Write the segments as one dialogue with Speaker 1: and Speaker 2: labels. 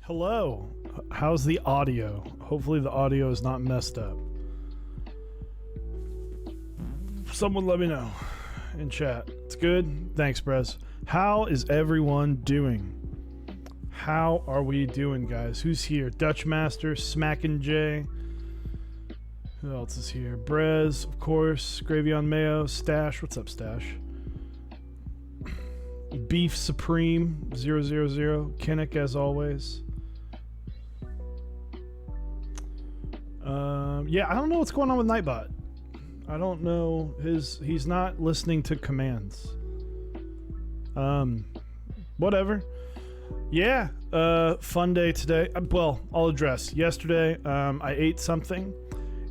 Speaker 1: Hello. How's the audio? Hopefully the audio is not messed up. Someone let me know in chat. It's good? Thanks, Brez. How is everyone doing? How are we doing, guys? Who's here? Dutch Master, Smackin' J. Who else is here? Brez, of course. Gravy on Mayo. Stash. What's up, Stash? Beef Supreme 000. Kinnick, as always. Yeah, I don't know what's going on with Nightbot. I don't know. He's not listening to commands. Whatever. Yeah, fun day today. Well, I'll address. Yesterday, I ate something,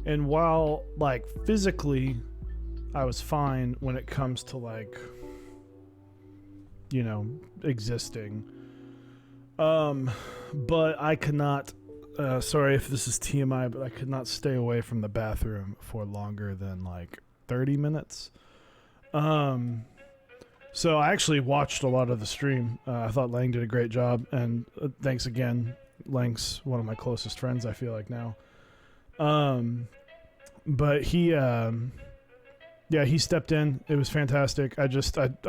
Speaker 1: and while, like, physically, I was fine when it comes to, like, you know, existing. But I could not, sorry if this is TMI, but I could not stay away from the bathroom for longer than, like, 30 minutes. So I actually watched a lot of the stream. I thought Lang did a great job, and thanks again. Lang's one of my closest friends, I feel like, now. But he, yeah, he stepped in. It was fantastic. I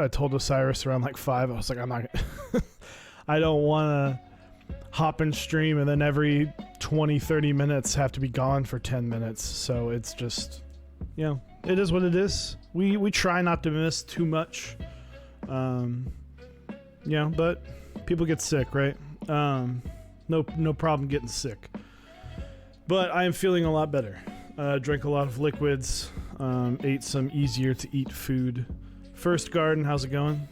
Speaker 1: told Osiris around like 5. I was like, I'm not, I don't want to hop and stream and then every 20, 30 minutes have to be gone for 10 minutes. So it's just, you know, it is what it is. We try not to miss too much. You know, but people get sick, right? No problem getting sick. But I am feeling a lot better. Drank a lot of liquids. Ate some easier to eat food. First Garden, how's it going?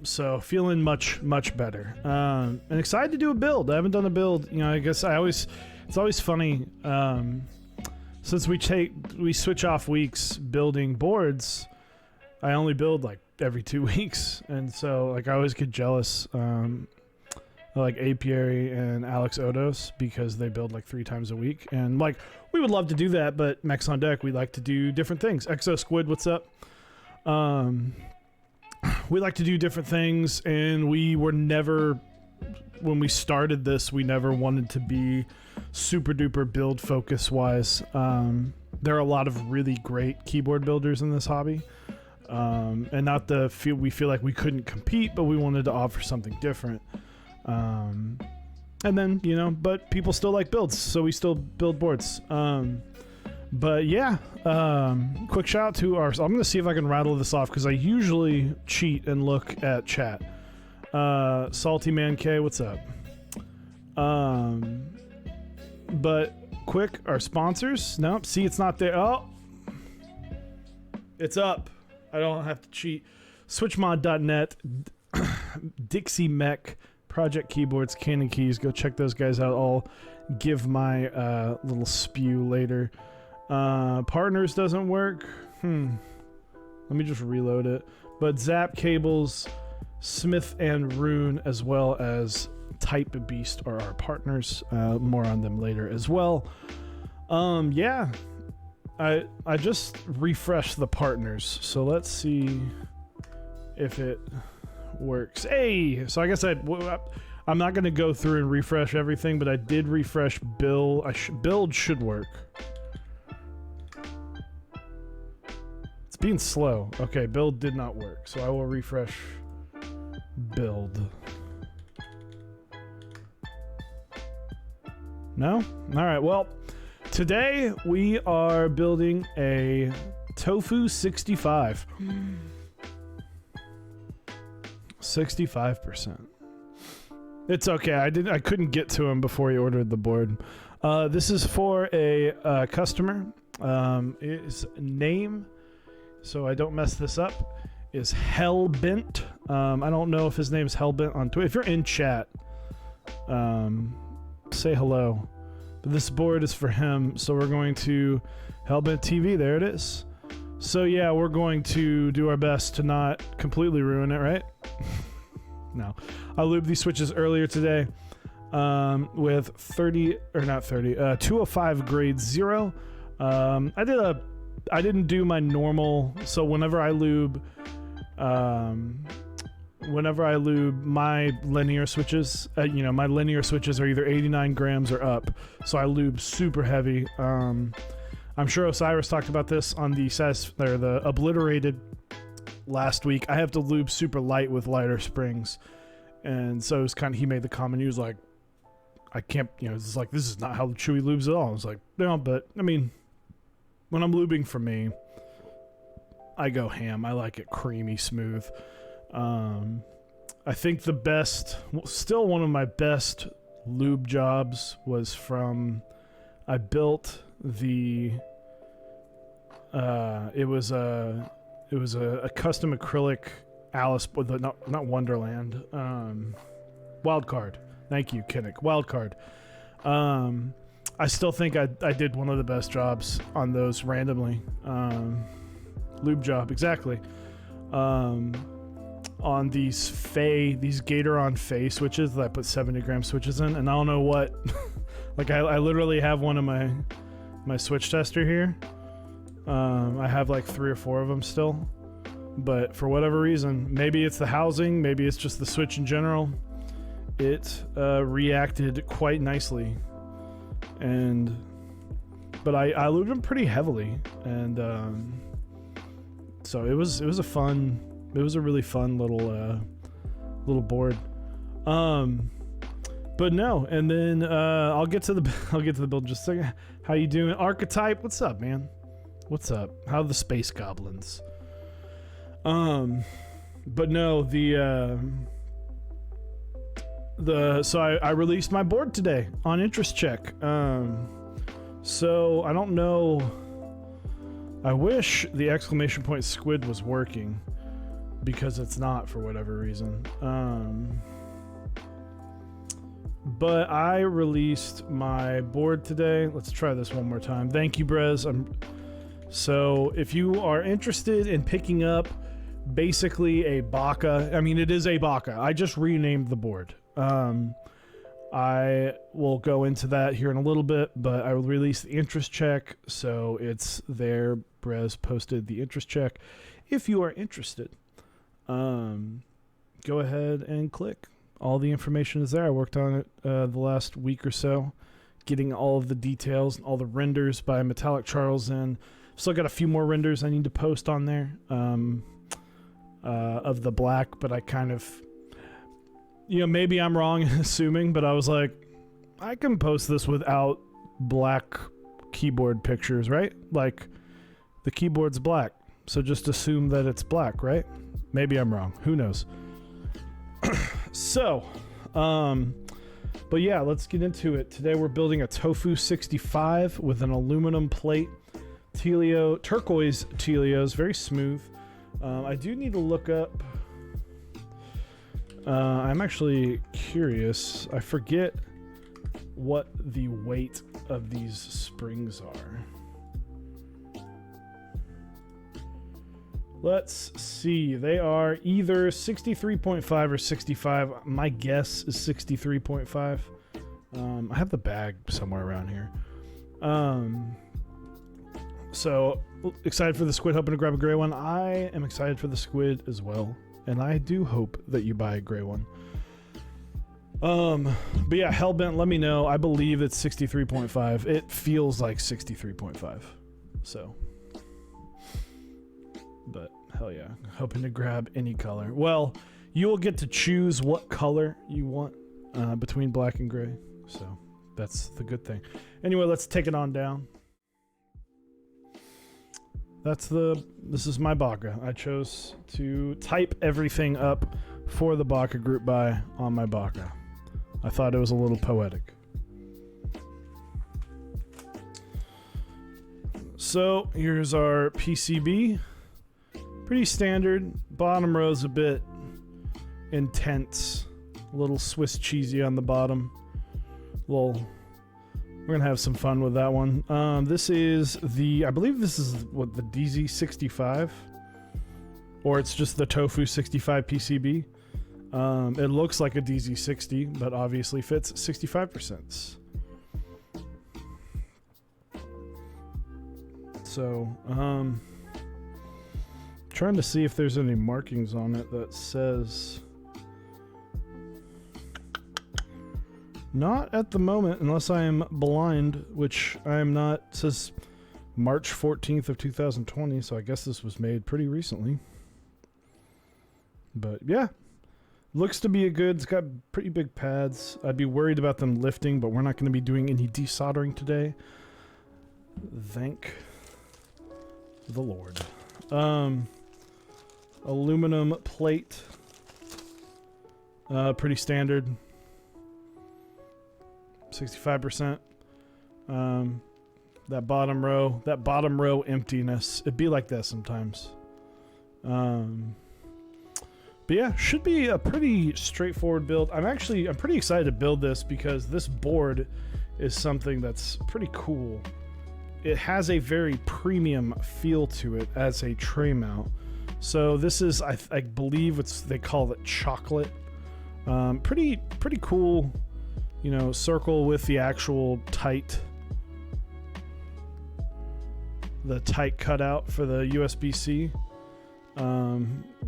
Speaker 1: So feeling much better. And excited to do a build. I haven't done a build. You know, I guess it's always funny. Since we switch off weeks building boards, I only build like every 2 weeks. And so like I always get jealous. Like Apiary and Alex Odos, because they build like 3 times a week, and like we would love to do that, but Mex on Deck, we like to do different things. Exo Squid, what's up? We like to do different things, and we were never, when we started this, we never wanted to be super duper build focus wise. There are a lot of really great keyboard builders in this hobby, and not we feel like we couldn't compete, but we wanted to offer something different. And then, you know, but people still like builds, so we still build boards. But yeah, quick shout out to I'm going to see if I can rattle this off, because I usually cheat and look at chat. Salty Man K, what's up? But quick, our sponsors. Nope, see, it's not there. Oh, it's up. I don't have to cheat. Switchmod.net, Dixie Mech, Project Keyboards, Canon Keys. Go check those guys out. I'll give my little spew later. Partners doesn't work. Let me just reload it. But Zap Cables, Smith and Rune, as well as Type Beast are our partners. More on them later as well. Yeah. I just refreshed the partners, so let's see if it works. Hey, so I guess I'm not going to go through and refresh everything, but I did refresh Build. Build should work. It's being slow. Okay, Build did not work, so I will refresh Build. No? All right, well, today we are building a Tofu65. 65%. It's okay. I couldn't get to him before he ordered the board. This is for a customer. His name, so I don't mess this up, is Hellbent. I don't know if his name's Hellbent on Twitter. If you're in chat, say hello. But this board is for him, so we're going to Hellbent TV. There it is. So yeah, we're going to do our best to not completely ruin it, right? No. I lubed these switches earlier today with 205 grade 0. I didn't do my normal, so whenever I lube whenever I lube my linear switches, you know, my linear switches are either 89 grams or up, so I lube super heavy. I'm sure Osiris talked about this on the Obliterated last week. I have to lube super light with lighter springs, and so it's kind of, he made the comment, he was like, I can't, you know, it's like, this is not how Chewy lubes at all. I was like, no, but I mean, when I'm lubing for me, I go ham. I like it creamy, smooth. I think the best, still one of my best lube jobs was from, I built the, it was a custom acrylic Alice, not Wonderland, Wildcard. Thank you, Kinnick. Wildcard. I still think I did one of the best jobs on those randomly. Lube job, exactly. On these Gatoron Fey switches that I put 70 gram switches in, and I don't know what, like I literally have one of my switch tester here. I have like 3 or 4 of them still, but for whatever reason, maybe it's the housing, maybe it's just the switch in general, it reacted quite nicely, but I lubed them pretty heavily, and so it was a really fun little board. But no, and then I'll get to the build in just a second. How you doing, Archetype? What's up, man? What's up? How are the space goblins? But no, so I released my board today on interest check. So I don't know. I wish the exclamation point squid was working, because it's not for whatever reason. But I released my board today. Let's try this one more time. Thank you, Brez. So if you are interested in picking up basically a Baka, I mean, it is a Baka. I just renamed the board. I will go into that here in a little bit, but I will release the interest check, so it's there. Brez posted the interest check. If you are interested, go ahead and click. All the information is there. I worked on it the last week or so, getting all of the details, all the renders by Metallic Charles in. Still got a few more renders I need to post on there of the black, but I kind of, you know, maybe I'm wrong in assuming, but I was like, I can post this without black keyboard pictures, right? Like, the keyboard's black, so just assume that it's black, right? Maybe I'm wrong. Who knows? So, but yeah, let's get into it. Today we're building a Tofu65 with an aluminum plate. Turquoise Telios, very smooth. I do need to look up. I'm actually curious. I forget what the weight of these springs are. Let's see. They are either 63.5 or 65. My guess is 63.5. I have the bag somewhere around here. So excited for the squid, hoping to grab a gray one. I am excited for the squid as well, and I do hope that you buy a gray one. But yeah, Hellbent, let me know. I believe it's 63.5. It feels like 63.5. So, but hell yeah, hoping to grab any color. Well, you will get to choose what color you want between black and gray. So that's the good thing. Anyway, let's take it on down. This is my Baka. I chose to type everything up for the Baka group buy on my Baka. I thought it was a little poetic. So here's our PCB. Pretty standard. Bottom row's a bit intense. A little Swiss cheesy on the bottom. We're gonna have some fun with that one. This is I believe this is what, the DZ65, or it's just the Tofu65 PCB. It looks like a DZ60, but obviously fits 65%. So, trying to see if there's any markings on it that says Not at the moment, unless I am blind, which I am not. It says March 14th of 2020, so I guess this was made pretty recently. But yeah, looks to be a good. It's got pretty big pads. I'd be worried about them lifting, but we're not going to be doing any desoldering today. Thank the Lord. Aluminum plate. Pretty standard. 65%. That bottom row emptiness. It'd be like that sometimes. But yeah, should be a pretty straightforward build. I'm pretty excited to build this because this board is something that's pretty cool. It has a very premium feel to it as a tray mount. So this is, I believe they call it chocolate. Pretty cool, you know, circle with the actual tight cutout for the USB-C.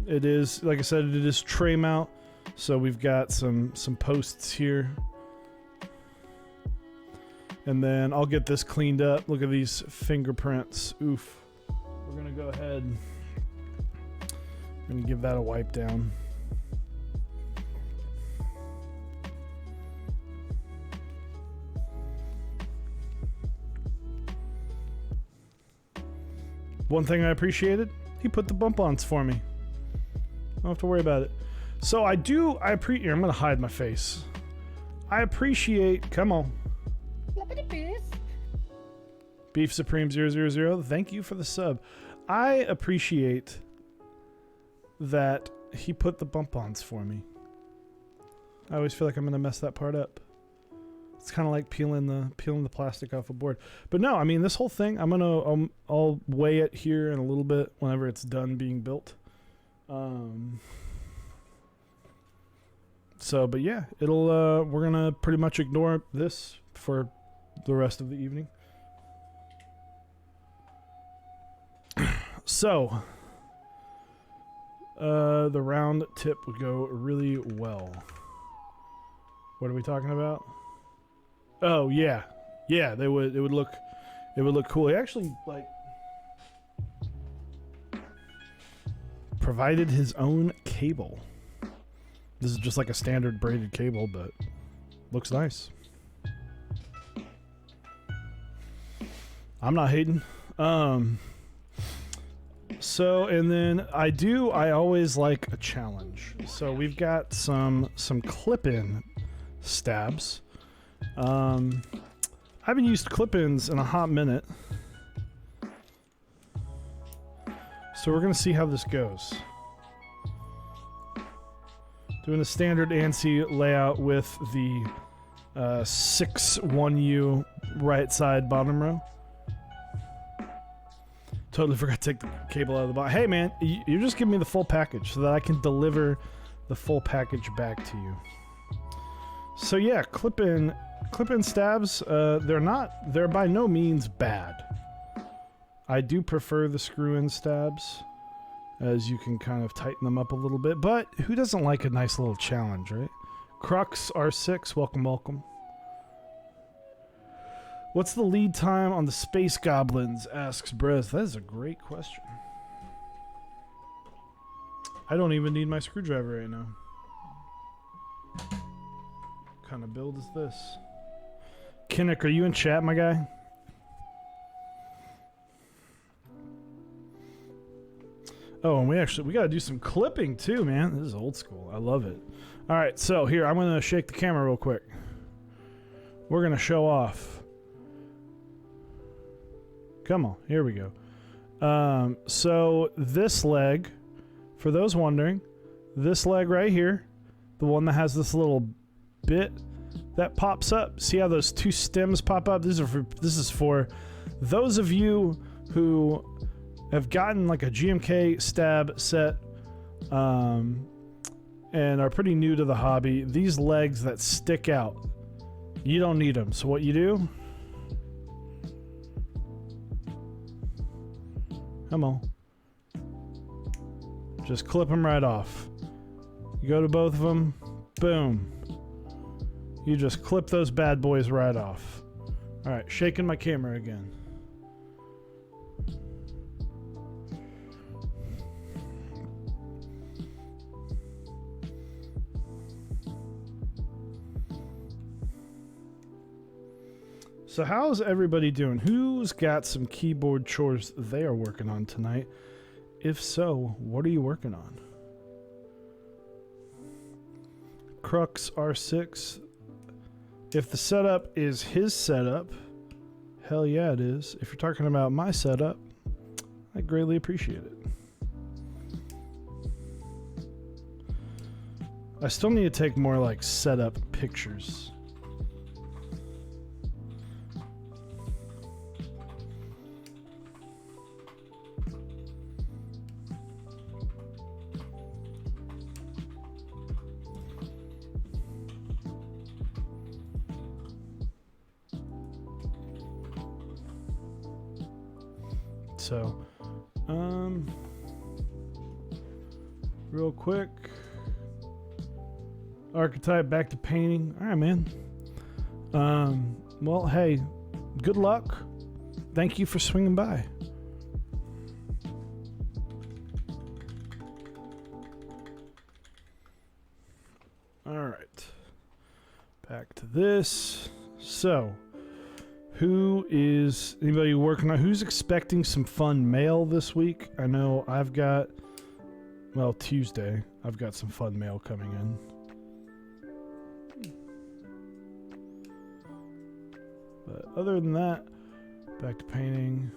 Speaker 1: It is, like I said, it is tray mount. So we've got some posts here. And then I'll get this cleaned up. Look at these fingerprints. Oof. We're gonna go ahead. I'm gonna give that a wipe down. One thing I appreciated, he put the bump-ons for me. Don't have to worry about it. So I'm gonna hide my face. I appreciate, come on. Beef Supreme 000, thank you for the sub. I appreciate that he put the bump-ons for me. I always feel like I'm gonna mess that part up. It's kind of like peeling the plastic off a board. But no, I mean, this whole thing, I'll weigh it here in a little bit whenever it's done being built. But yeah, we're gonna pretty much ignore this for the rest of the evening. So, the round tip would go really well. What are we talking about? Oh yeah, it would look cool. He actually provided his own cable. This is just like a standard braided cable, but looks nice. I'm not hating. So, and then I always like a challenge. So we've got some clip-in stabs. I haven't used clip-ins in a hot minute. So we're gonna see how this goes. Doing a standard ANSI layout with the 6-1U right side bottom row. Totally forgot to take the cable out of the box. Hey man, you just give me the full package so that I can deliver the full package back to you. So yeah, clip-in stabs, they're by no means bad. I do prefer the screw-in stabs, as you can kind of tighten them up a little bit, but who doesn't like a nice little challenge, right? Crux R6, welcome. What's the lead time on the Space Goblins, asks Brez. That is a great question. I don't even need my screwdriver right now. What kind of build is this? Kinnick, are you in chat, my guy? Oh, and we gotta do some clipping too, man. This is old school. I love it. All right, so here, I'm gonna shake the camera real quick. We're gonna show off. Come on, here we go. So this leg, for those wondering, this leg right here, the one that has this little bit that pops up. See how those two stems pop up? This is for those of you who have gotten like a GMK stab set and are pretty new to the hobby. These legs that stick out, you don't need them. So what you do, come on, just clip them right off. You go to both of them, boom. You just clip those bad boys right off. All right, shaking my camera again. So how's everybody doing? Who's got some keyboard chores they are working on tonight? If so, what are you working on? Crux R6. If the setup is his setup, hell yeah it is. If you're talking about my setup, I greatly appreciate it. I still need to take more like setup pictures. So, real quick, archetype back to painting. All right, man. Well, hey, good luck. Thank you for swinging by. All right, back to this. So, anybody working on, who's expecting some fun mail this week? I know I've got, well, Tuesday, I've got some fun mail coming in. But other than that, back to painting.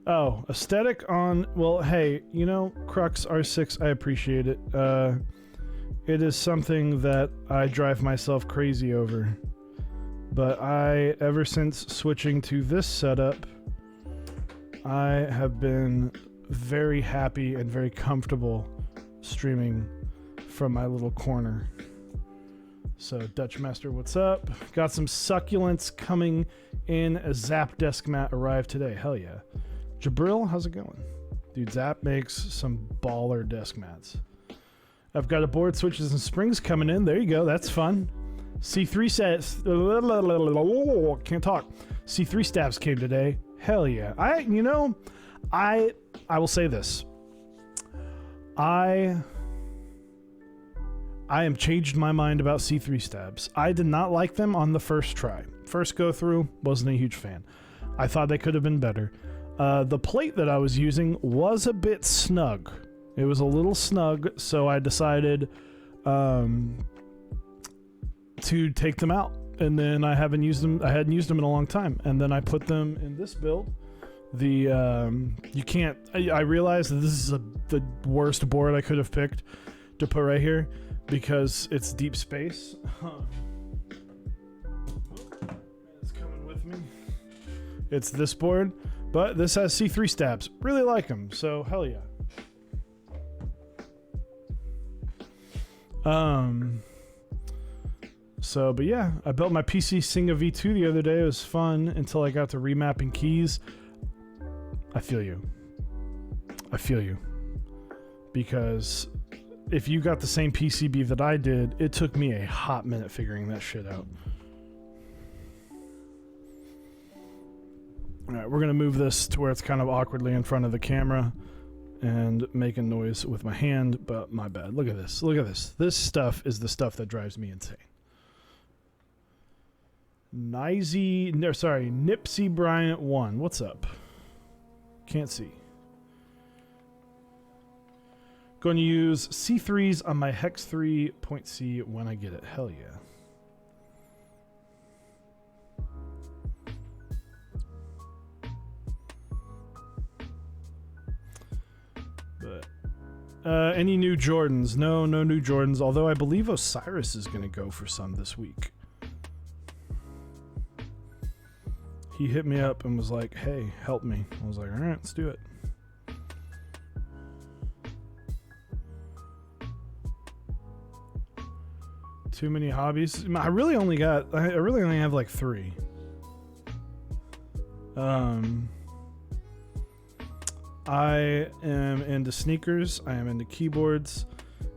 Speaker 1: Oh, aesthetic on, well, hey, you know, Crux R6, I appreciate it. It is something that I drive myself crazy over. But ever since switching to this setup, I have been very happy and very comfortable streaming from my little corner. So, Dutch Master, what's up? Got some succulents coming in. A Zap desk mat arrived today. Hell yeah. Jabril, how's it going? Dude, Zap makes some baller desk mats. I've got a board, switches, and springs coming in. There you go. That's fun. C3 sets. Can't talk. C3 stabs came today. Hell yeah. I will say this. I am changed my mind about C3 stabs. I did not like them on the first try. First go through, wasn't a huge fan. I thought they could have been better. The plate that I was using was a bit snug. It was a little snug, so I decided to take them out, and then I hadn't used them in a long time, and then I put them in this build. I realized that this is the worst board I could have picked to put right here because it's deep space. It's coming with me. It's this board, but this has C3 stabs. Really like them, so hell yeah. But yeah, I built my PC Singa V2 the other day. It was fun until I got to remapping keys. I feel you. Because if you got the same PCB that I did, it took me a hot minute figuring that shit out. Alright, we're going to move this to where it's kind of awkwardly in front of the camera and making noise with my hand, but my bad. Look at this. This stuff is the stuff that drives me insane. Nipsey Bryant 1. What's up? Can't see. Going to use C3s on my Hex 3 Point C when I get it. Hell yeah. But any new Jordans? No new Jordans, although I believe Osiris is going to go for some this week. He hit me up and was like, hey, help me. I was like, all right, let's do it. Too many hobbies. I really only have like 3. I am into sneakers. I am into keyboards.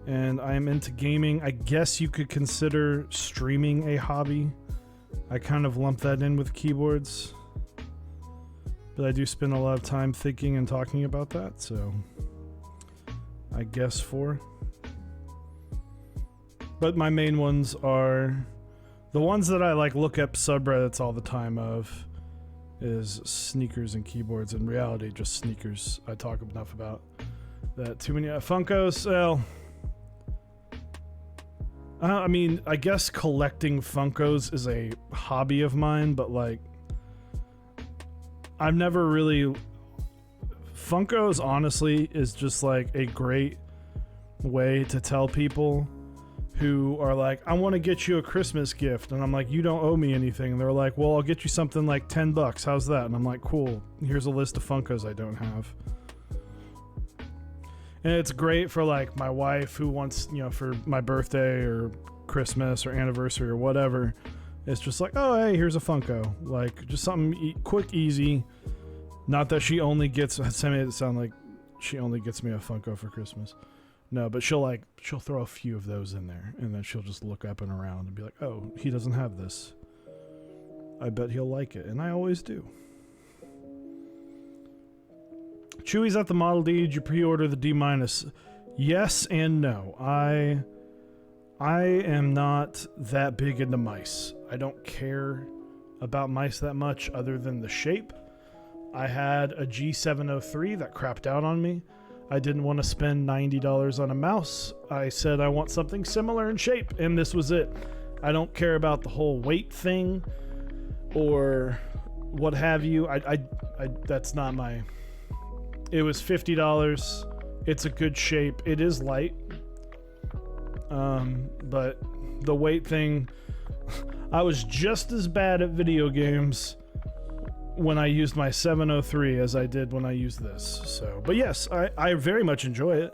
Speaker 1: and I am into gaming. I guess you could consider streaming a hobby. I kind of lump that in with keyboards, but I do spend a lot of time thinking and talking about that, so I guess 4. But my main ones are the ones that I like look up subreddits all the time of is sneakers and keyboards. In reality, just sneakers. I talk enough about that. Too many Funkos. Well, I mean, I guess collecting Funkos is a hobby of mine, but like, I've never really. Funkos, honestly, is just like a great way to tell people who are like, I want to get you a Christmas gift, and I'm like, you don't owe me anything. And they're like, well, I'll get you something like $10. How's that? And I'm like, cool. Here's a list of Funkos I don't have. And it's great for like my wife who wants, you know, for my birthday or Christmas or anniversary or whatever. It's just like, oh, hey, here's a Funko. Like, just something quick, easy. Not that she only gets, I made it sound like she only gets me a Funko for Christmas. No, but she'll throw a few of those in there, and then she'll just look up and around and be like, oh, he doesn't have this. I bet he'll like it, and I always do. Chewy's at the Model D. Did you pre-order the D-? Yes and no. I am not that big into mice. I don't care about mice that much other than the shape. I had a G703 that crapped out on me. I didn't want to spend $90 on a mouse. I said I want something similar in shape, and this was it. I don't care about the whole weight thing or what have you. I that's not my... It was $50. It's a good shape. It is light. But the weight thing... I was just as bad at video games when I used my 703 as I did when I used this. So, but yes, I very much enjoy it.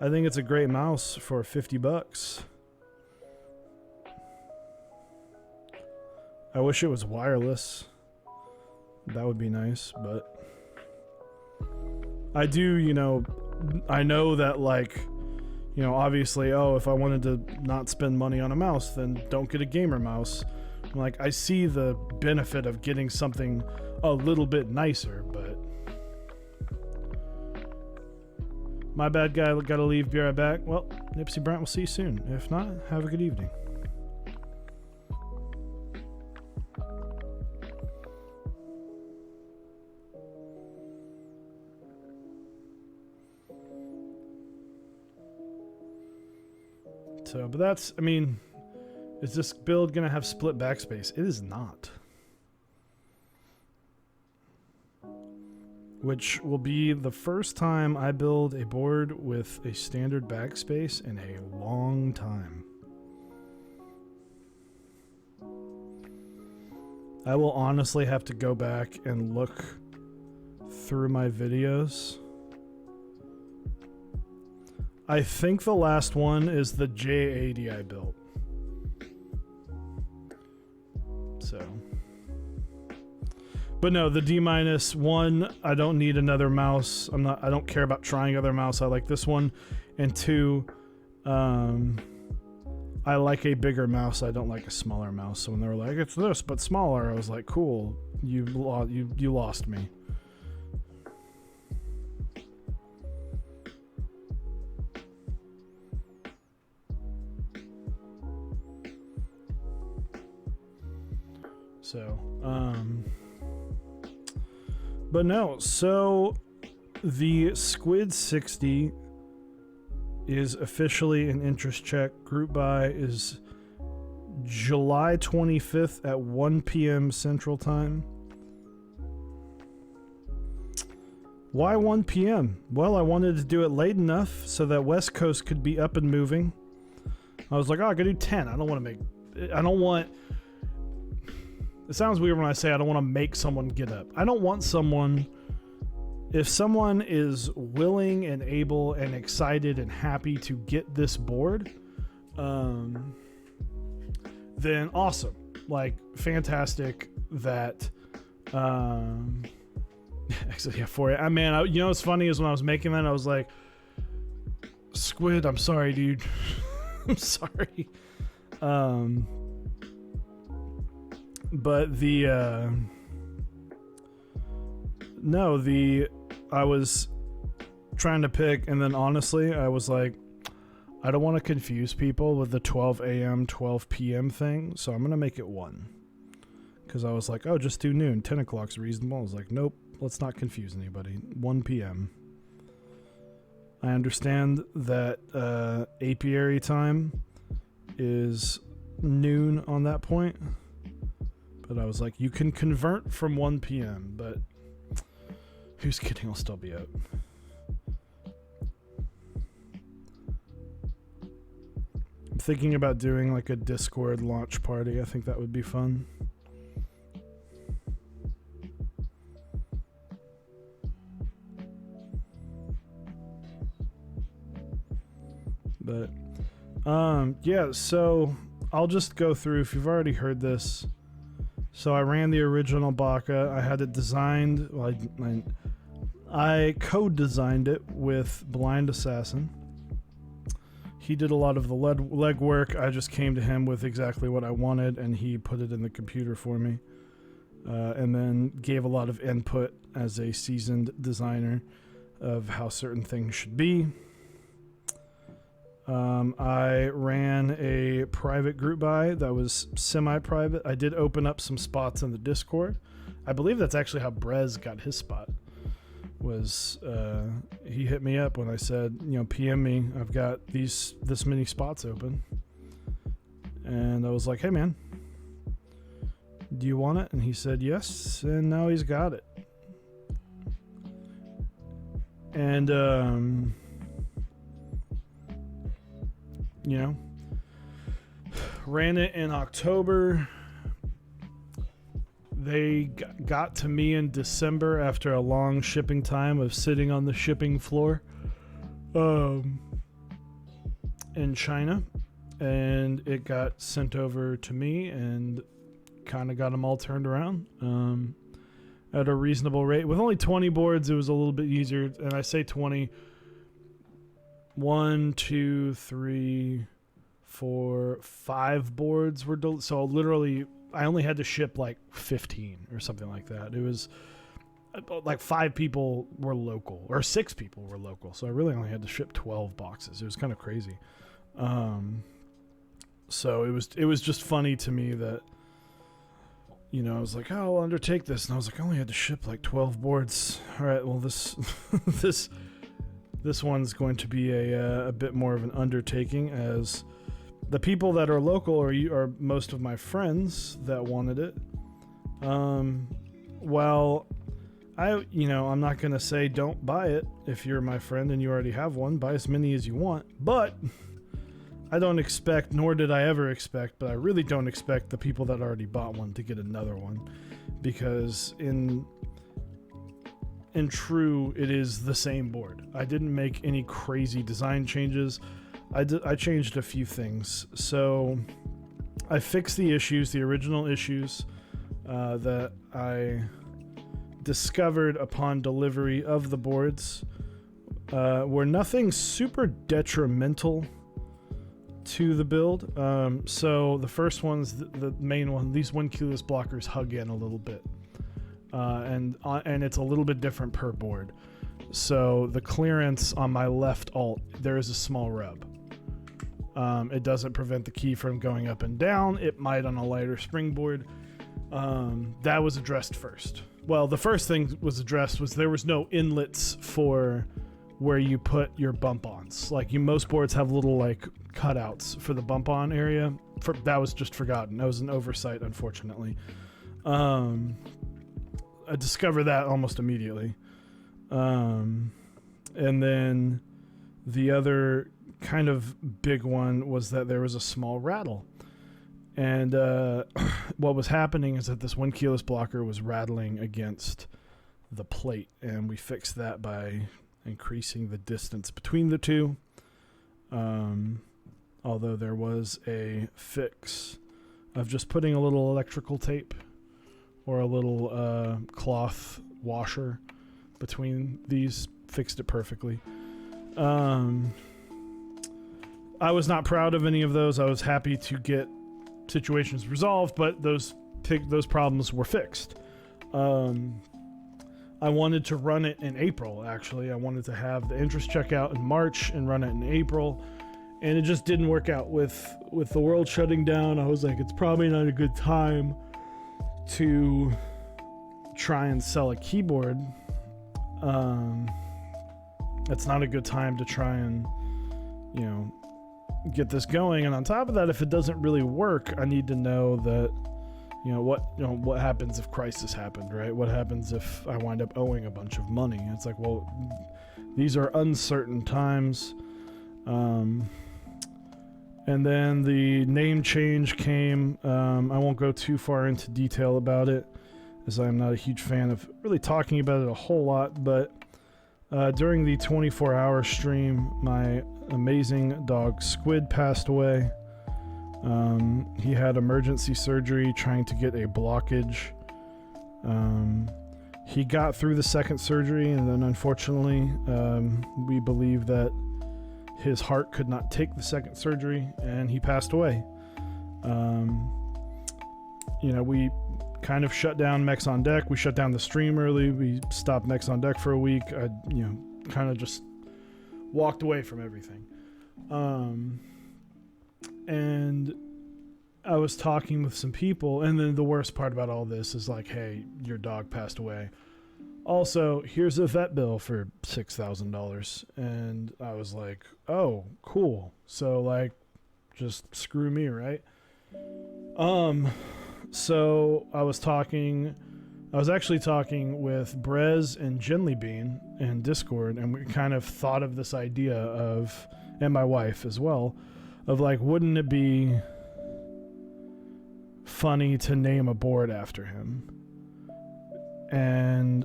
Speaker 1: I think it's a great mouse for $50. I wish it was wireless. That would be nice, but I do, you know, I know that, like, you know, obviously, oh, if I wanted to not spend money on a mouse, then don't get a gamer mouse. Like, I see the benefit of getting something a little bit nicer, but... My bad, guy. Gotta leave. Be right back. Well, Nipsey Brent will see you soon. If not, have a good evening. So, but that's, I mean... Is this build going to have split backspace? It is not. Which will be the first time I build a board with a standard backspace in a long time. I will honestly have to go back and look through my videos. I think the last one is the J80 I built. So, but no, the D-1, I don't need another mouse. I don't care about trying other mouse. I like this one. And 2, I like a bigger mouse. I don't like a smaller mouse. So when they were like, it's this, but smaller, I was like, cool. You lost me. So, but no, so the Squid 60 is officially an interest check. Group buy is July 25th at 1 p.m. Central Time. Why 1 p.m.? Well, I wanted to do it late enough so that West Coast could be up and moving. I was like, oh, I could do 10. I don't want... It sounds weird when I say I don't want to make someone get up. I don't want someone... If someone is willing and able and excited and happy to get this board, then awesome. Like, fantastic that... Actually, yeah, for it. Man, you know what's funny is when I was making that, I was like... Squid, I'm sorry, dude. I'm sorry. But I was trying to pick, and then honestly, I was like, I don't want to confuse people with the 12 a.m., 12 p.m. thing, so I'm going to make it 1. Because I was like, oh, just do noon. 10 o'clock's reasonable. I was like, nope, let's not confuse anybody. 1 p.m. I understand that apiary time is noon on that point. But I was like, you can convert from 1 p.m., but who's kidding? I'll still be out. I'm thinking about doing like a Discord launch party. I think that would be fun. But yeah, so I'll just go through if you've already heard this. So I ran the original Baka. I had it designed. Well, I co-designed it with Blind Assassin. He did a lot of the leg work. I just came to him with exactly what I wanted, and he put it in the computer for me. And then gave a lot of input as a seasoned designer of how certain things should be. I ran a private group buy that was semi-private. I did open up some spots in the Discord. I believe that's actually how Brez got his spot. He hit me up when I said, PM me. I've got this many spots open. And I was like, hey man, do you want it? And he said yes, and now he's got it. And ran it in October. They got to me in December after a long shipping time of sitting on the shipping floor in China, and it got sent over to me and kind of got them all turned around at a reasonable rate. With only 20 boards, it was a little bit easier, and I say 20. 1, 2, 3, 4, 5 boards were so literally I only had to ship like 15 or something like that. It was like 5 people were local, or 6 people were local, so I really only had to ship 12 boxes. It was kind of crazy. So it was just funny to me that I was like, oh, I'll undertake this, and I was like, I only had to ship like 12 boards. All right, well this this one's going to be a bit more of an undertaking, as the people that are local are most of my friends that wanted it. Well, I'm not going to say don't buy it if you're my friend and you already have one. Buy as many as you want. But I don't expect, nor did I ever expect, but I really don't expect the people that already bought one to get another one. Because in true, it is the same board. I didn't make any crazy design changes. I changed a few things. So I fixed the original issues that I discovered upon delivery of the boards were nothing super detrimental to the build. So the first one's the main one. These 1 keyless blockers hug in a little bit. And it's a little bit different per board. So the clearance on my left alt, there is a small rub. It doesn't prevent the key from going up and down. It might on a lighter springboard. That was addressed first. Well, the first thing was addressed was there was no inlets for where you put your bump-ons. Like most boards have little like cutouts for the bump-on area. That was just forgotten. That was an oversight, unfortunately. I discovered that almost immediately. And then the other kind of big one was that there was a small rattle. And what was happening is that this 1 keyless blocker was rattling against the plate, and we fixed that by increasing the distance between the two. Although there was a fix of just putting a little electrical tape or a little cloth washer between these, fixed it perfectly. I was not proud of any of those. I was happy to get situations resolved, but those problems were fixed. I wanted to run it in April, actually. I wanted to have the interest check out in March and run it in April, and it just didn't work out with the world shutting down. I was like, it's probably not a good time to try and sell a keyboard. It's not a good time to try and, you know, get this going. And on top of that, if it doesn't really work, I need to know that, what happens if crisis happened, right? What happens if I wind up owing a bunch of money? And it's like, well, these are uncertain times. And then the name change came. I won't go too far into detail about it, as I'm not a huge fan of really talking about it a whole lot, but during the 24-hour stream, my amazing dog Squid passed away. He had emergency surgery trying to get a blockage. He got through the second surgery, and then unfortunately, we believe that his heart could not take the second surgery, and he passed away. We kind of shut down Mechs on Deck. We shut down the stream early. We stopped Mechs on Deck for a week. I, kind of just walked away from everything. And I was talking with some people, and then the worst part about all this is like, hey, your dog passed away. Also, here's a vet bill for $6,000. And I was like, oh, cool. So, like, just screw me, right? So I was actually talking with Brez and Genlybean in Discord, and we kind of thought of this idea of, and my wife as well, of like, wouldn't it be funny to name a board after him? And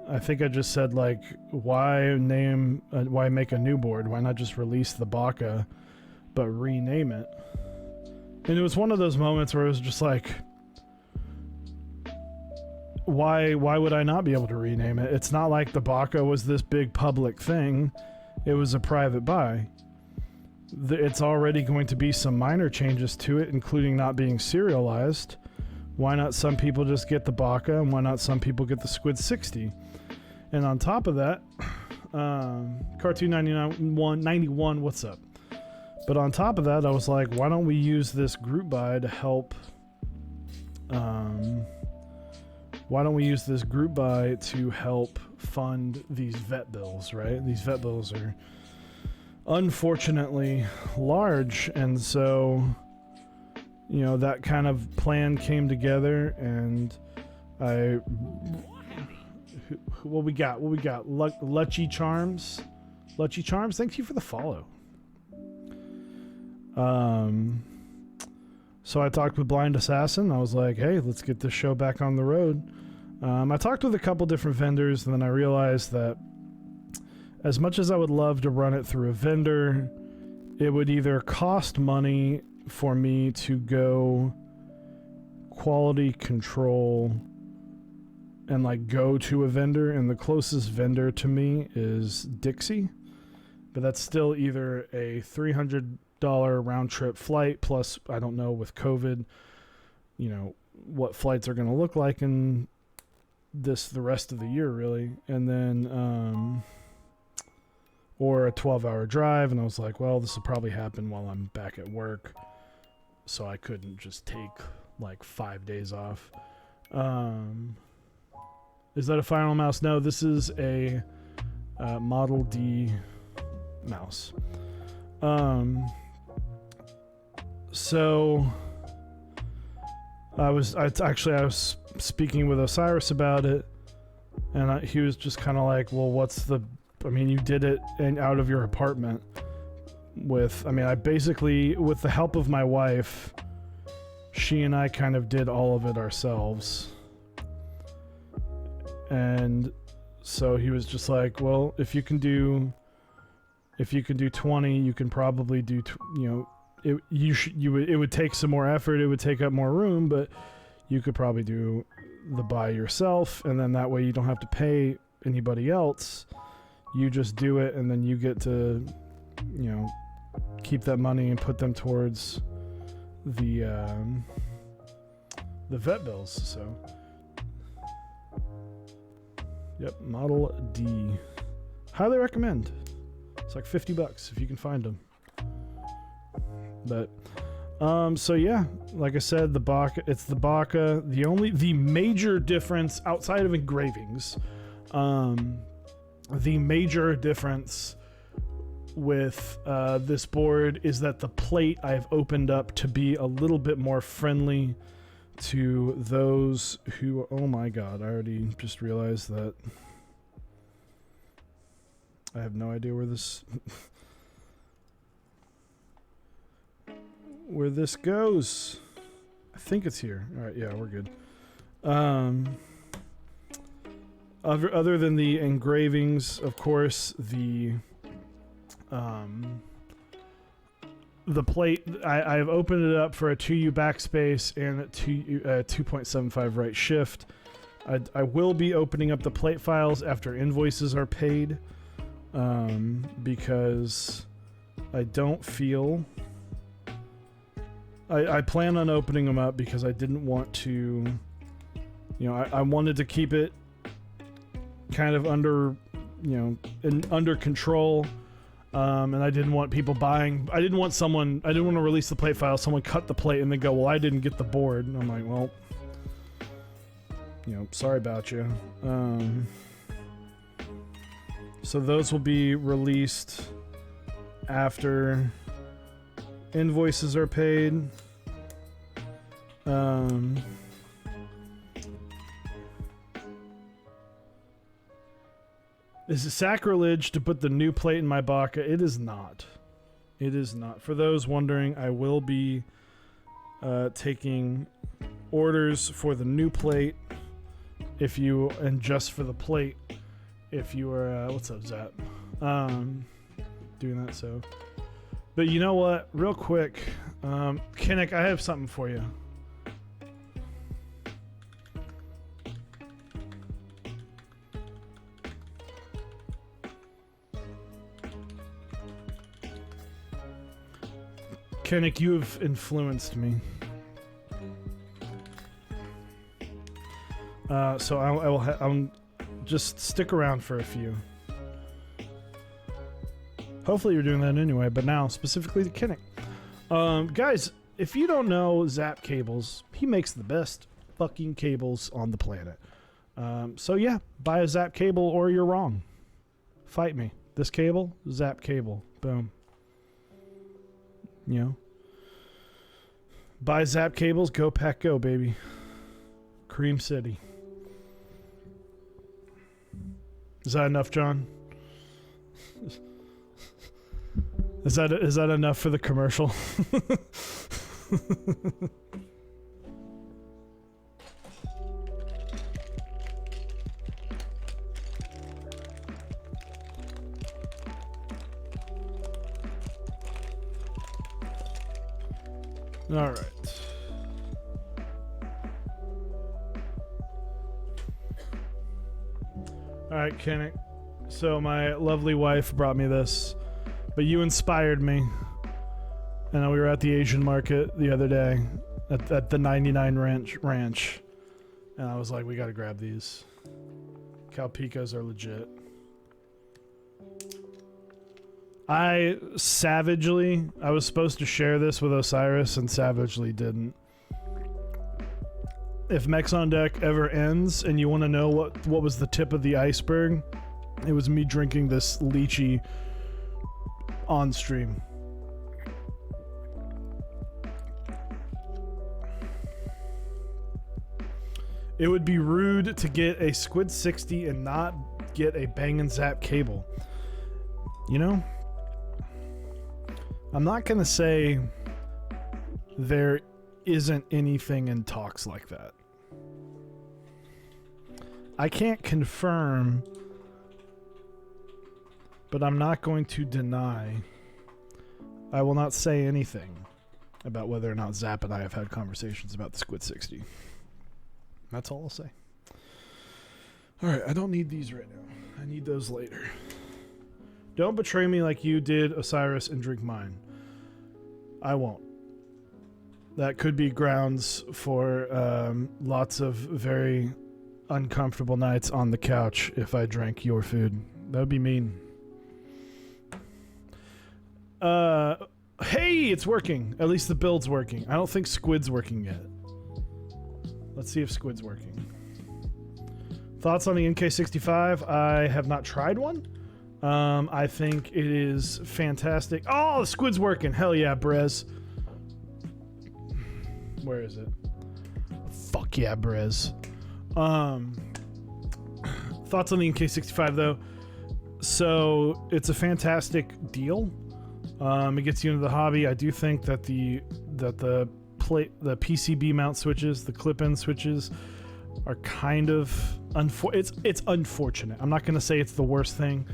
Speaker 1: I think I just said, like, why make a new board? Why not just release the Baka, but rename it? And it was one of those moments where it was just like, why would I not be able to rename it? It's not like the Baka was this big public thing. It was a private buy. It's already going to be some minor changes to it, including not being serialized. Why not some people just get the Baka, and why not some people get the Squid 60? And on top of that, Cartoon 91, what's up? But on top of that, I was like, why don't we use this group buy to help... fund these vet bills, right? These vet bills are unfortunately large, and so, that kind of plan came together, and what we got? Lucky Charms, thank you for the follow. So I talked with Blind Assassin. I was like, hey, let's get this show back on the road. I talked with a couple different vendors, and then I realized that as much as I would love to run it through a vendor, it would either cost money for me to go quality control and like go to a vendor, and the closest vendor to me is Dixie, but that's still either a $300 round trip flight, plus I don't know with COVID, what flights are going to look like in the rest of the year, really, and then or a 12-hour drive. And I was like, well, this will probably happen while I'm back at work, so I couldn't just take like 5 days off. Is that a Final Mouse? No, this is a Model D mouse. So I was speaking with Osiris about it, and he was just kind of like, well, you did it out of your apartment I basically, with the help of my wife, she and I kind of did all of it ourselves. And so he was just like, well, if you can do 20, you can probably do, it would take some more effort, it would take up more room, but you could probably do the buy yourself, and then that way you don't have to pay anybody else. You just do it, and then you get to, keep that money and put them towards the vet bills. So, yep, Model D. Highly recommend. It's like $50 if you can find them. But so yeah, like I said, the Baka, it's the Baka. The major difference outside of engravings, the major difference with this board is that the plate I've opened up to be a little bit more friendly to those who, oh my god, I already just realized that I have no idea where this where this goes. I think it's here. All right, yeah, we're good. Other than the engravings, of course, the plate, I've opened it up for a 2U backspace and a 2.75 right shift. I will be opening up the plate files after invoices are paid, because I don't feel... I plan on opening them up because I didn't want to... You know, I wanted to keep it kind of under, you know, under control. And I didn't want people buying... I didn't want to release the plate file, someone cut the plate and then go, well, I didn't get the board. And I'm like, well, you know, sorry about you. So those will be released after invoices are paid. Is it sacrilege to put the new plate in my Baka? It is not. It is not. For those wondering, I will be taking orders for the new plate and just for the plate if you are, what's up, Zap? Doing that, so. But you know what? Real quick, Kinnick, I have something for you. Kinnick, you have influenced me. So I'll just stick around for a few. Hopefully you're doing that anyway, but now specifically to Kinnick. Guys, if you don't know Zap Cables, he makes the best fucking cables on the planet. So yeah, buy a Zap cable or you're wrong. Fight me. This cable, Zap cable. Boom. You know, buy Zap cables, go pack go, baby. Cream City. Is that enough, John? Is that enough for the commercial? All right. All right, Kinnick. So my lovely wife brought me this, but you inspired me. And we were at the Asian market the other day at the 99 ranch. And I was like, we got to grab these. Calpicas are legit. I was supposed to share this with Osiris and savagely didn't. If Mechs on Deck ever ends and you want to know what was the tip of the iceberg, it was me drinking this lychee on stream. It would be rude to get a Squid 60 and not get a Bang & Zap cable. You know? I'm not going to say there isn't anything in talks like that. I can't confirm, but I'm not going to deny. I will not say anything about whether or not Zap and I have had conversations about the Squid 60. That's all I'll say. Alright, I don't need these right now. I need those later. Don't betray me like you did, Osiris, and drink mine. I won't. That could be grounds for lots of very uncomfortable nights on the couch if I drank your food. That would be mean. Hey, it's working. At least the build's working. I don't think squid's working yet. Let's see if squid's working. Thoughts on the NK65? I have not tried one. I think it is fantastic. Oh, the squid's working. Hell yeah, Brez. Where is it? Fuck yeah, Brez. Thoughts on the NK65 though. So it's a fantastic deal. It gets you into the hobby. I do think that the PCB mount switches, the clip-in switches, are kind of it's unfortunate. I'm not going to say it's the worst thing,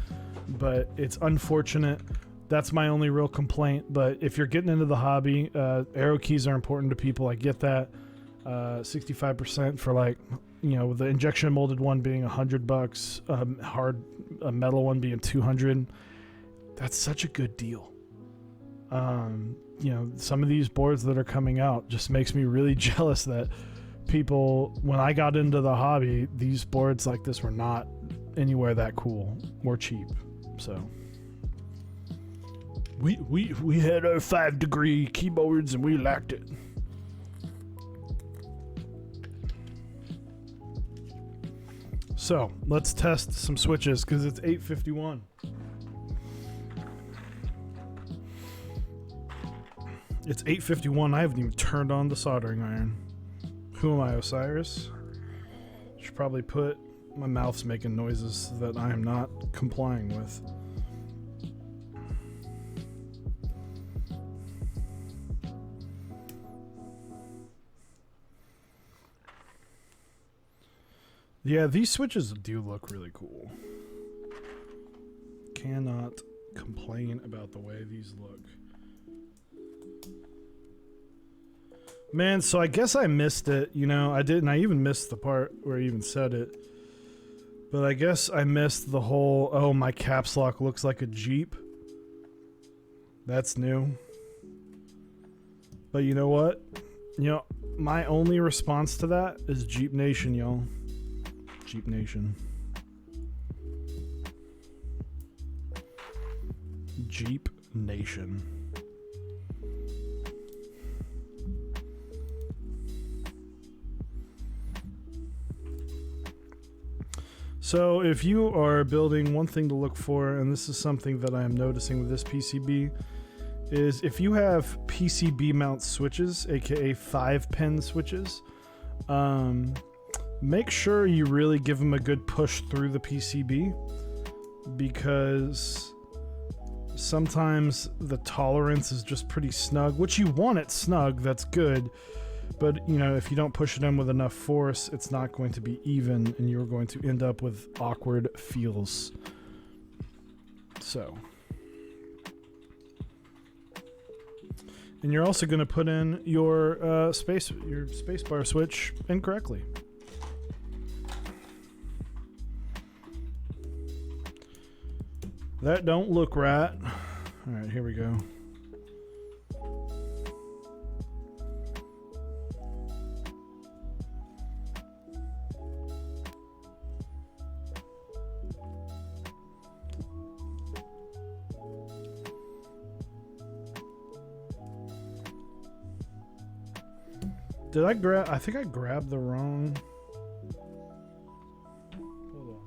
Speaker 1: but it's unfortunate. That's my only real complaint. But if you're getting into the hobby, arrow keys are important to people. I get that. 65% for, like, you know, the injection molded one being $100, hard metal one being $200. That's such a good deal. You know, some of these boards that are coming out just makes me really jealous that people, when I got into the hobby, these boards like this were not anywhere that cool or cheap. So we had our 5-degree keyboards and we liked it. So let's test some switches because it's 8:51. It's 8:51. I haven't even turned on the soldering iron. Who am I, Osiris? Should probably put... My mouth's making noises that I am not complying with. Yeah, these switches do look really cool. Cannot complain about the way these look. Man, so I guess I missed it, you know, I didn't, I even missed the part where I even said it. But I guess I missed the whole, oh, my caps lock looks like a Jeep. That's new. But you know what? You know, my only response to that is Jeep Nation, y'all. Jeep Nation. Jeep Nation. So if you are building, one thing to look for, and this is something that I am noticing with this PCB, is if you have PCB mount switches, aka 5-pin switches, make sure you really give them a good push through the PCB, because sometimes the tolerance is just pretty snug, which you want it snug, that's good. But, you know, if you don't push it in with enough force, it's not going to be even, and you're going to end up with awkward feels. So. And you're also going to put in your spacebar switch incorrectly. That don't look right. All right, here we go. Did I grab? I think I grabbed the wrong. Hold on.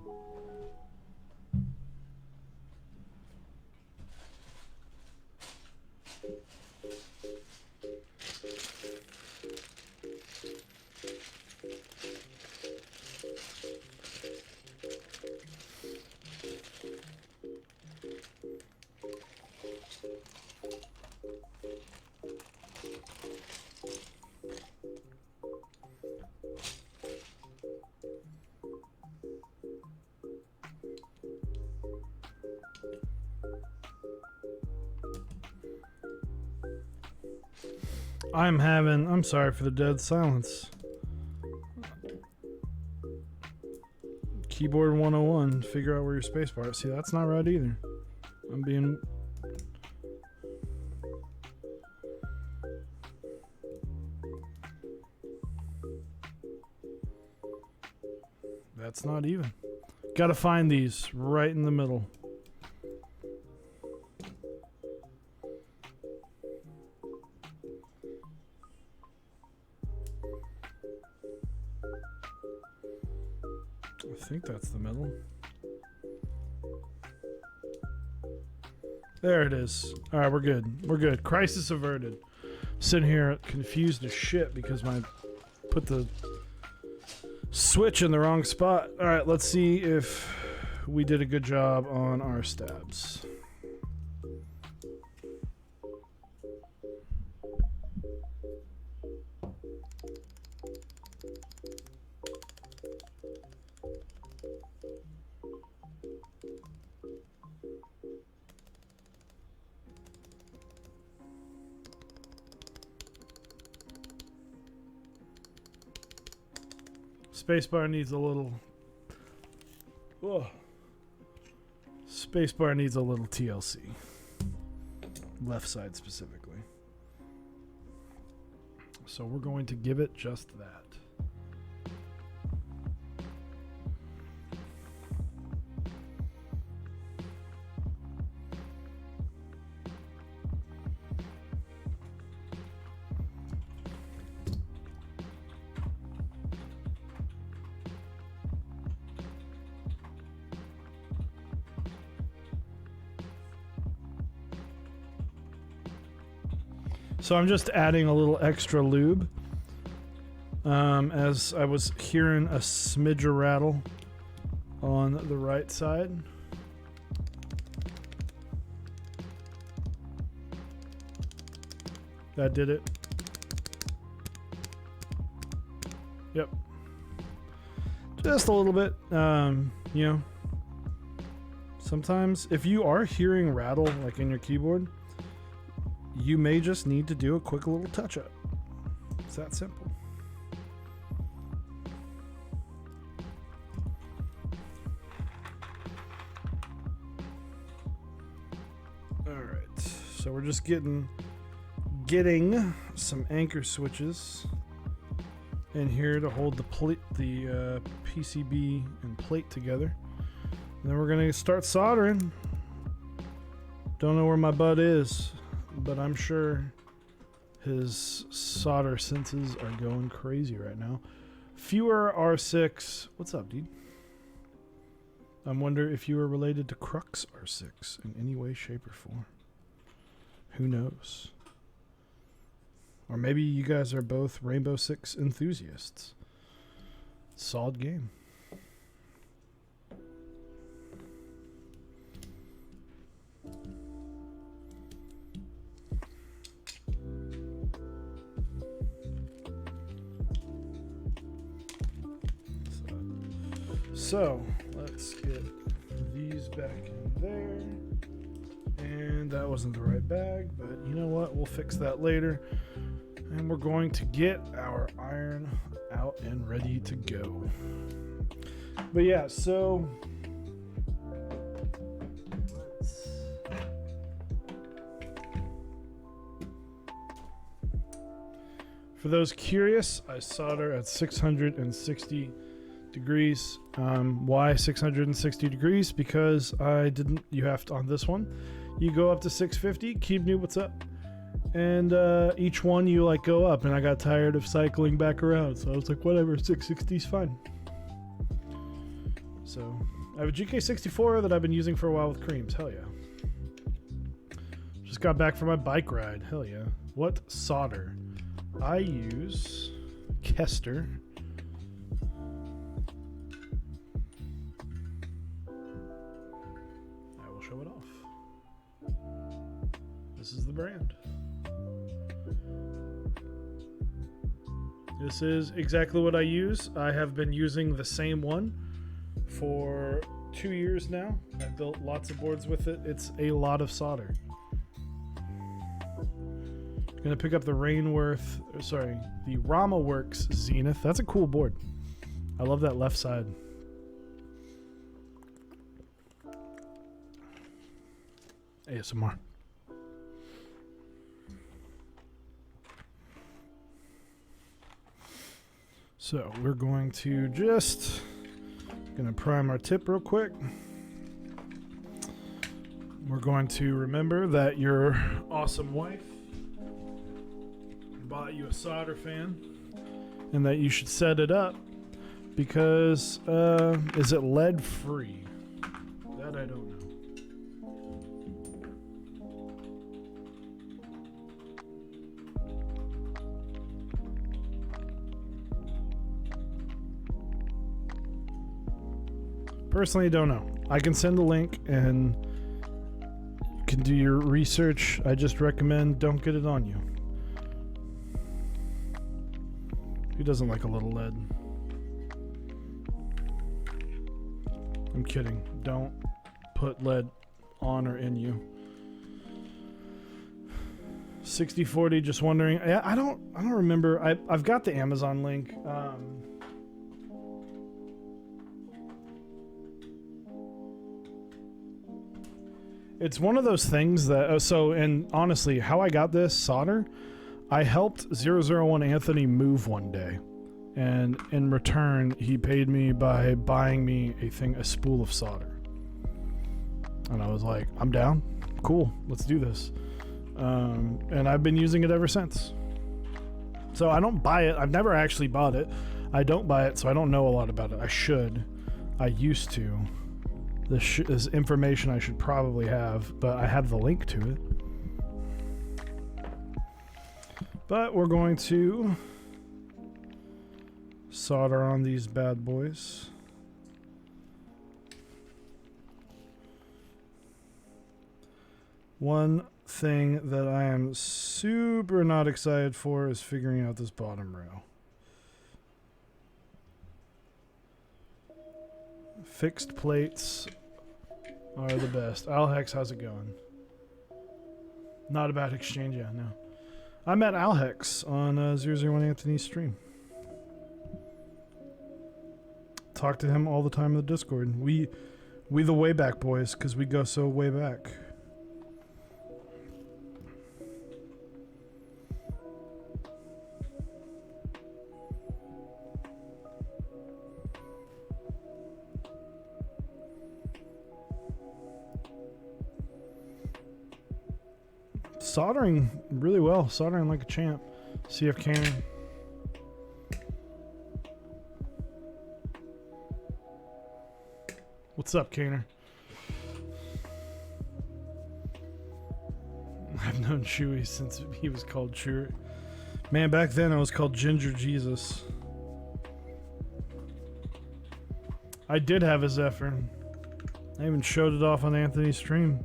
Speaker 1: I'm sorry for the dead silence. Keyboard 101, figure out where your spacebar is. See, that's not right either. I'm being... That's not even. Gotta find these right in the middle. I think that's the middle. There it is. All right, we're good. We're good. Crisis averted. Sitting here confused as shit because I put the switch in the wrong spot. All right, let's see if we did a good job on our stabs. Spacebar needs a little. Whoa. Spacebar needs a little TLC. Left side specifically. So we're going to give it just that. So I'm just adding a little extra lube as I was hearing a smidge of rattle on the right side. That did it. Yep. Just a little bit. You know, sometimes if you are hearing rattle like in your keyboard, you may just need to do a quick little touch-up. It's that simple. All right, so we're just getting some anchor switches in here to hold the PCB and plate together. And then we're gonna start soldering. Don't know where my bud is, but I'm sure his solder senses are going crazy right now. Fewer R6. What's up, dude? I wonder if you are related to Crux R6 in any way, shape, or form. Who knows? Or maybe you guys are both Rainbow Six enthusiasts. Solid game. So let's get these back in there. And that wasn't the right bag, but you know what? We'll fix that later. And we're going to get our iron out and ready to go. But yeah, so for those curious, I solder at 660 degrees. Why 660 degrees? Because you have to, on this one, you go up to 650. Keep new, what's up? And each one you like go up, and I got tired of cycling back around, so I was like, whatever, 660 is fine. So I have a GK64 that I've been using for a while with creams. Hell yeah. Just got back from my bike ride. Hell yeah. What solder? I use Kester. I will show it off. This is the brand. This is exactly what I use. I have been using the same one for 2 years now. I've built lots of boards with it. It's a lot of solder. Gonna pick up the the RamaWorks Zenith. That's a cool board. I love that left side. ASMR. So we're going to just Gonna prime our tip real quick. We're going to remember that your awesome wife bought you a solder fan and that you should set it up because is it lead free? That I don't know. Personally, don't know. I can send a link and you can do your research. I just recommend don't get it on you. Who doesn't like a little lead? I'm kidding. Don't put lead on or in you. 6040, just wondering. I don't remember. I've got the Amazon link. It's one of those things that and honestly, how I got this solder, I helped 001 Anthony move one day, and in return he paid me by buying me a spool of solder, and I was like, I'm down, cool, let's do this, and I've been using it ever since. So I don't buy it. I've never actually bought it. I don't buy it, so I don't know a lot about it. I should. I used to. This is information I should probably have, but I have the link to it. But we're going to solder on these bad boys. One thing that I am super not excited for is figuring out this bottom row. Fixed plates are the best. Alhex, how's it going? Not a bad exchange, yeah, no. I met Alhex on 001 Anthony's stream. Talk to him all the time in the Discord. We the way back boys, because we go so way back. Soldering really well. Soldering like a champ. CF Cannon. What's up, Kaner? I've known Chewy since he was called Chewy. Man, back then I was called Ginger Jesus. I did have a Zephyr. I even showed it off on Anthony's stream.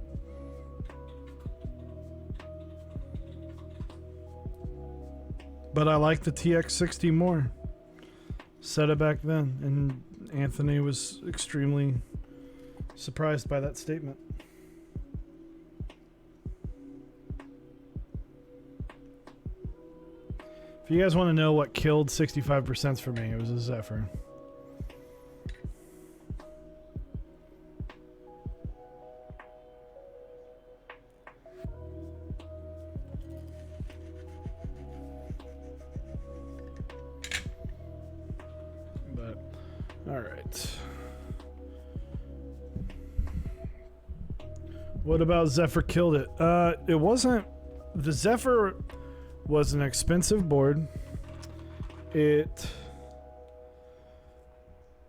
Speaker 1: But I like the TX60 more. Said it back then, and Anthony was extremely surprised by that statement. If you guys want to know what killed 65% for me, it was a Zephyr. What about Zephyr killed it? It wasn't... The Zephyr was an expensive board. It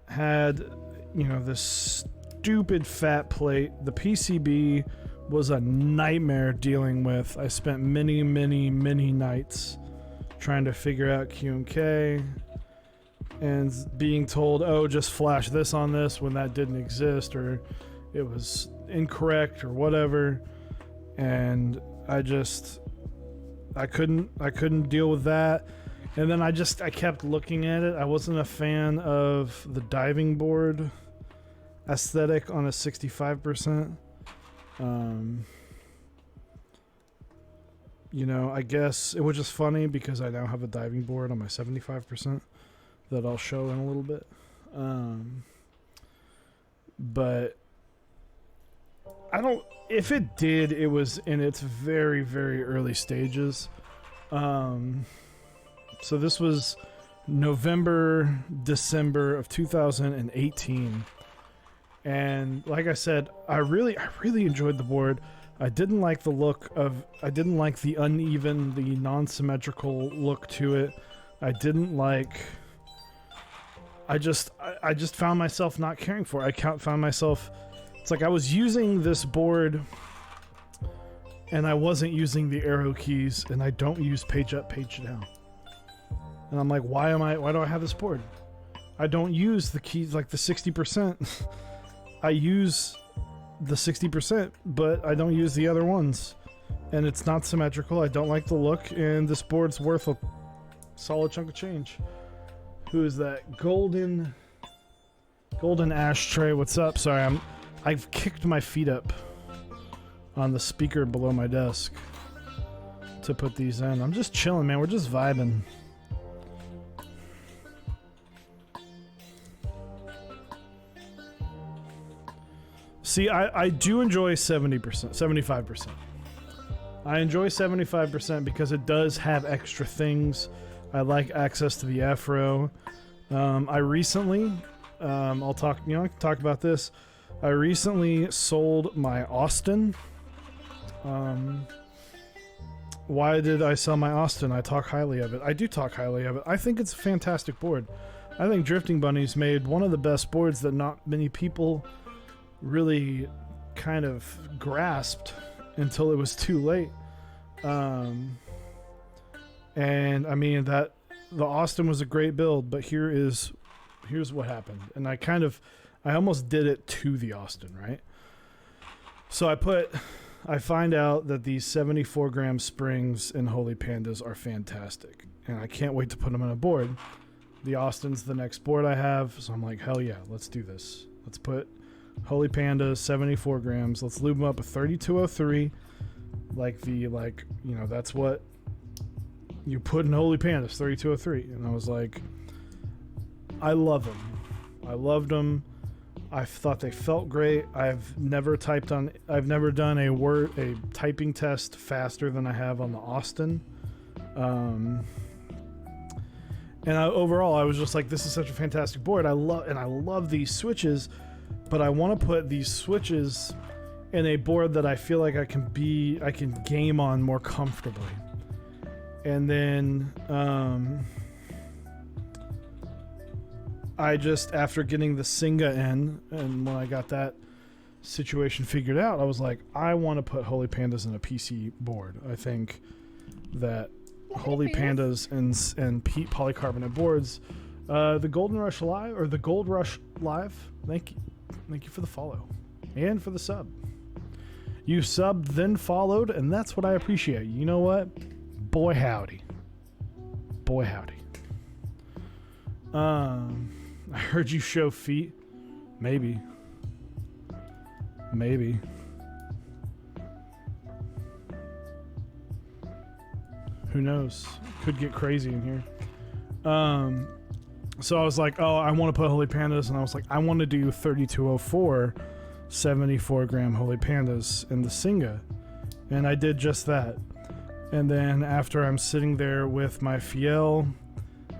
Speaker 1: had, you know, this stupid fat plate. The PCB was a nightmare dealing with. I spent many nights trying to figure out QMK and being told, oh, just flash this on this when that didn't exist, or it was incorrect or whatever, and I couldn't deal with that. And then I kept looking at it. I wasn't a fan of the diving board aesthetic on a 65%. You know, I guess it was just funny because I now have a diving board on my 75% that I'll show in a little bit. But if it did, it was in its very early stages. So this was November, December of 2018. And like I said, I really enjoyed the board. I didn't like the uneven, the non-symmetrical look to it. I just found myself not caring for it. Found myself, it's like I was using this board and I wasn't using the arrow keys, and I don't use page up, page down. And I'm like, why do I have this board? I don't use the keys, like the 60%. I use the 60%, but I don't use the other ones. And it's not symmetrical. I don't like the look, and this board's worth a solid chunk of change. Who is that? Golden Ashtray. What's up? Sorry, I've kicked my feet up on the speaker below my desk to put these in. I'm just chilling, man. We're just vibing. See, I do enjoy 70%, 75%. I enjoy 75% because it does have extra things. I like access to the Afro. I recently, I can talk about this. I recently sold my Austin. Why did I sell my Austin? I talk highly of it. I do talk highly of it. I think it's a fantastic board. I think Drifting Bunnies made one of the best boards that not many people really kind of grasped until it was too late. And I mean that the Austin was a great build, but here's what happened. And I almost did it to the Austin, right? So I find out that these 74-gram springs in Holy Pandas are fantastic, and I can't wait to put them on a board. The Austin's the next board I have, so I'm like, hell yeah, let's do this. Let's put Holy Pandas, 74 grams. Let's lube them up with 3203. That's what you put in Holy Pandas, 3203. And I was like, I love them. I loved them. I thought they felt great. I've never done a typing test faster than I have on the Austin. Overall, I was just like, this is such a fantastic board. I love these switches, but I want to put these switches in a board that I feel like I can game on more comfortably. And then I just, after getting the Singa in, and when I got that situation figured out, I was like, I want to put Holy Pandas in a PC board. I think that Holy Pandas and polycarbonate boards, the Golden Rush Live, or the Gold Rush Live, thank you for the follow and for the sub. You subbed, then followed, and that's what I appreciate. You know what? Boy howdy. I heard you show feet. Maybe. Who knows? Could get crazy in here. So I was like, oh, I want to put Holy Pandas, and I was like, I want to do 3204 74-gram Holy Pandas in the Singa. And I did just that. And then after I'm sitting there with my Fiel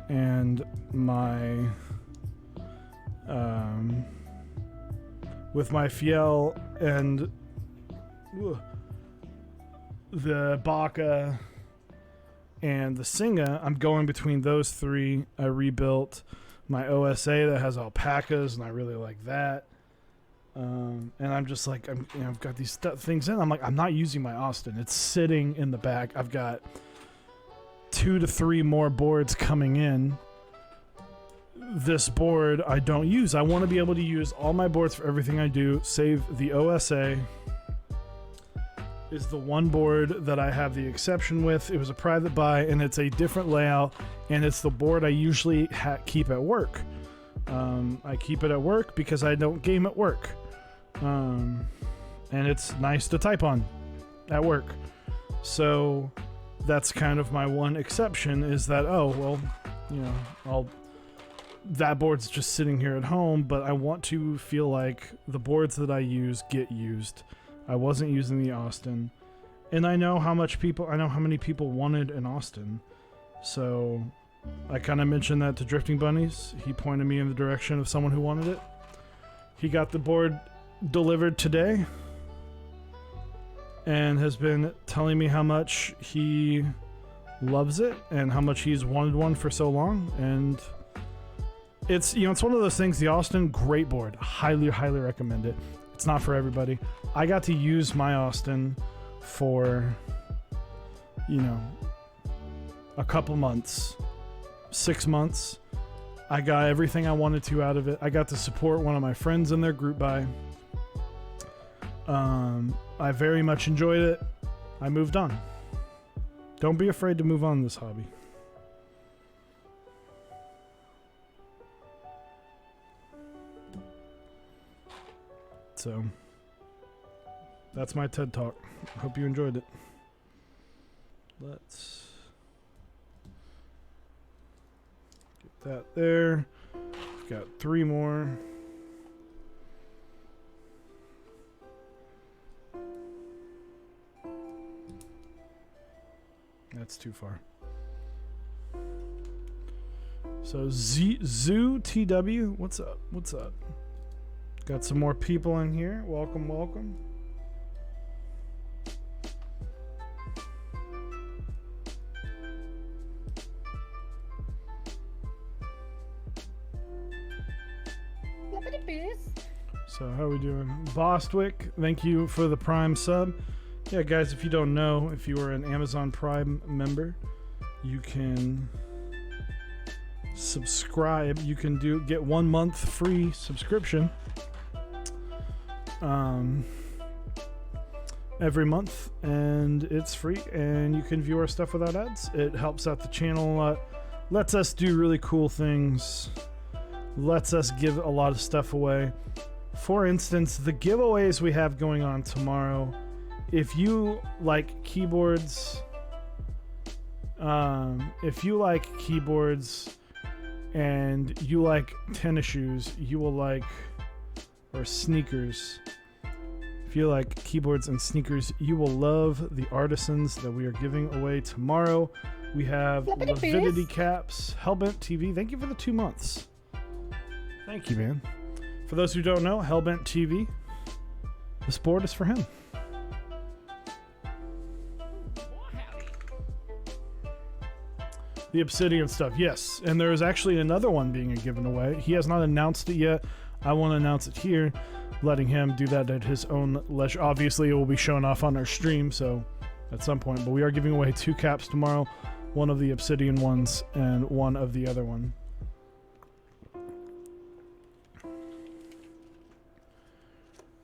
Speaker 1: and my the Baka and the Singa, I'm going between those three. I rebuilt my OSA that has alpacas, and I really like that. And I'm just like, I've got these things in. I'm like, I'm not using my Austin. It's sitting in the back. I've got 2 to 3 more boards coming in. This board I don't use. I want to be able to use all my boards for everything I do, save the OSA is the one board that I have the exception with. It was a private buy, and it's a different layout, and it's the board I usually keep at work. I keep it at work because I don't game at work. And it's nice to type on at work. So that's kind of my one exception, is that, that board's just sitting here at home, but I want to feel like the boards that I use get used. I wasn't using the Austin, and I know how many people wanted an Austin. So I kind of mentioned that to Drifting Bunnies. He pointed me in the direction of someone who wanted it. He got the board delivered today and has been telling me how much he loves it and how much he's wanted one for so long. And it's, you know, it's one of those things. The Austin, great board. Highly, highly recommend it. It's not for everybody. I got to use my Austin for, you know, a couple months, 6 months. I got everything I wanted to out of it. I got to support one of my friends in their group buy. I very much enjoyed it. I moved on. Don't be afraid to move on this hobby. So, that's my TED Talk. Hope you enjoyed it. Let's get that there. We've got 3 more. That's too far. So Zoo TW, what's up? What's up? Got some more people in here. Welcome, welcome. So how are we doing? Bostwick, thank you for the Prime sub. Yeah, guys, if you don't know, if you are an Amazon Prime member, you can subscribe. You can get 1 month free subscription every month, and it's free, and you can view our stuff without ads. It helps out the channel a lot, lets us do really cool things, lets us give a lot of stuff away. For instance, the giveaways we have going on tomorrow. If you like keyboards, and you like tennis shoes, you will like, or sneakers. If you like keyboards and sneakers, you will love the artisans that we are giving away tomorrow. We have Lividity Caps, Hellbent TV. Thank you for the 2 months. Thank you, man. For those who don't know, Hellbent TV, this board is for him. The Obsidian stuff, yes. And there is actually another one being given away. He has not announced it yet. I want to announce it here, letting him do that at his own leisure. Obviously, it will be shown off on our stream, so at some point. But we are giving away 2 caps tomorrow. One of the Obsidian ones and one of the other one.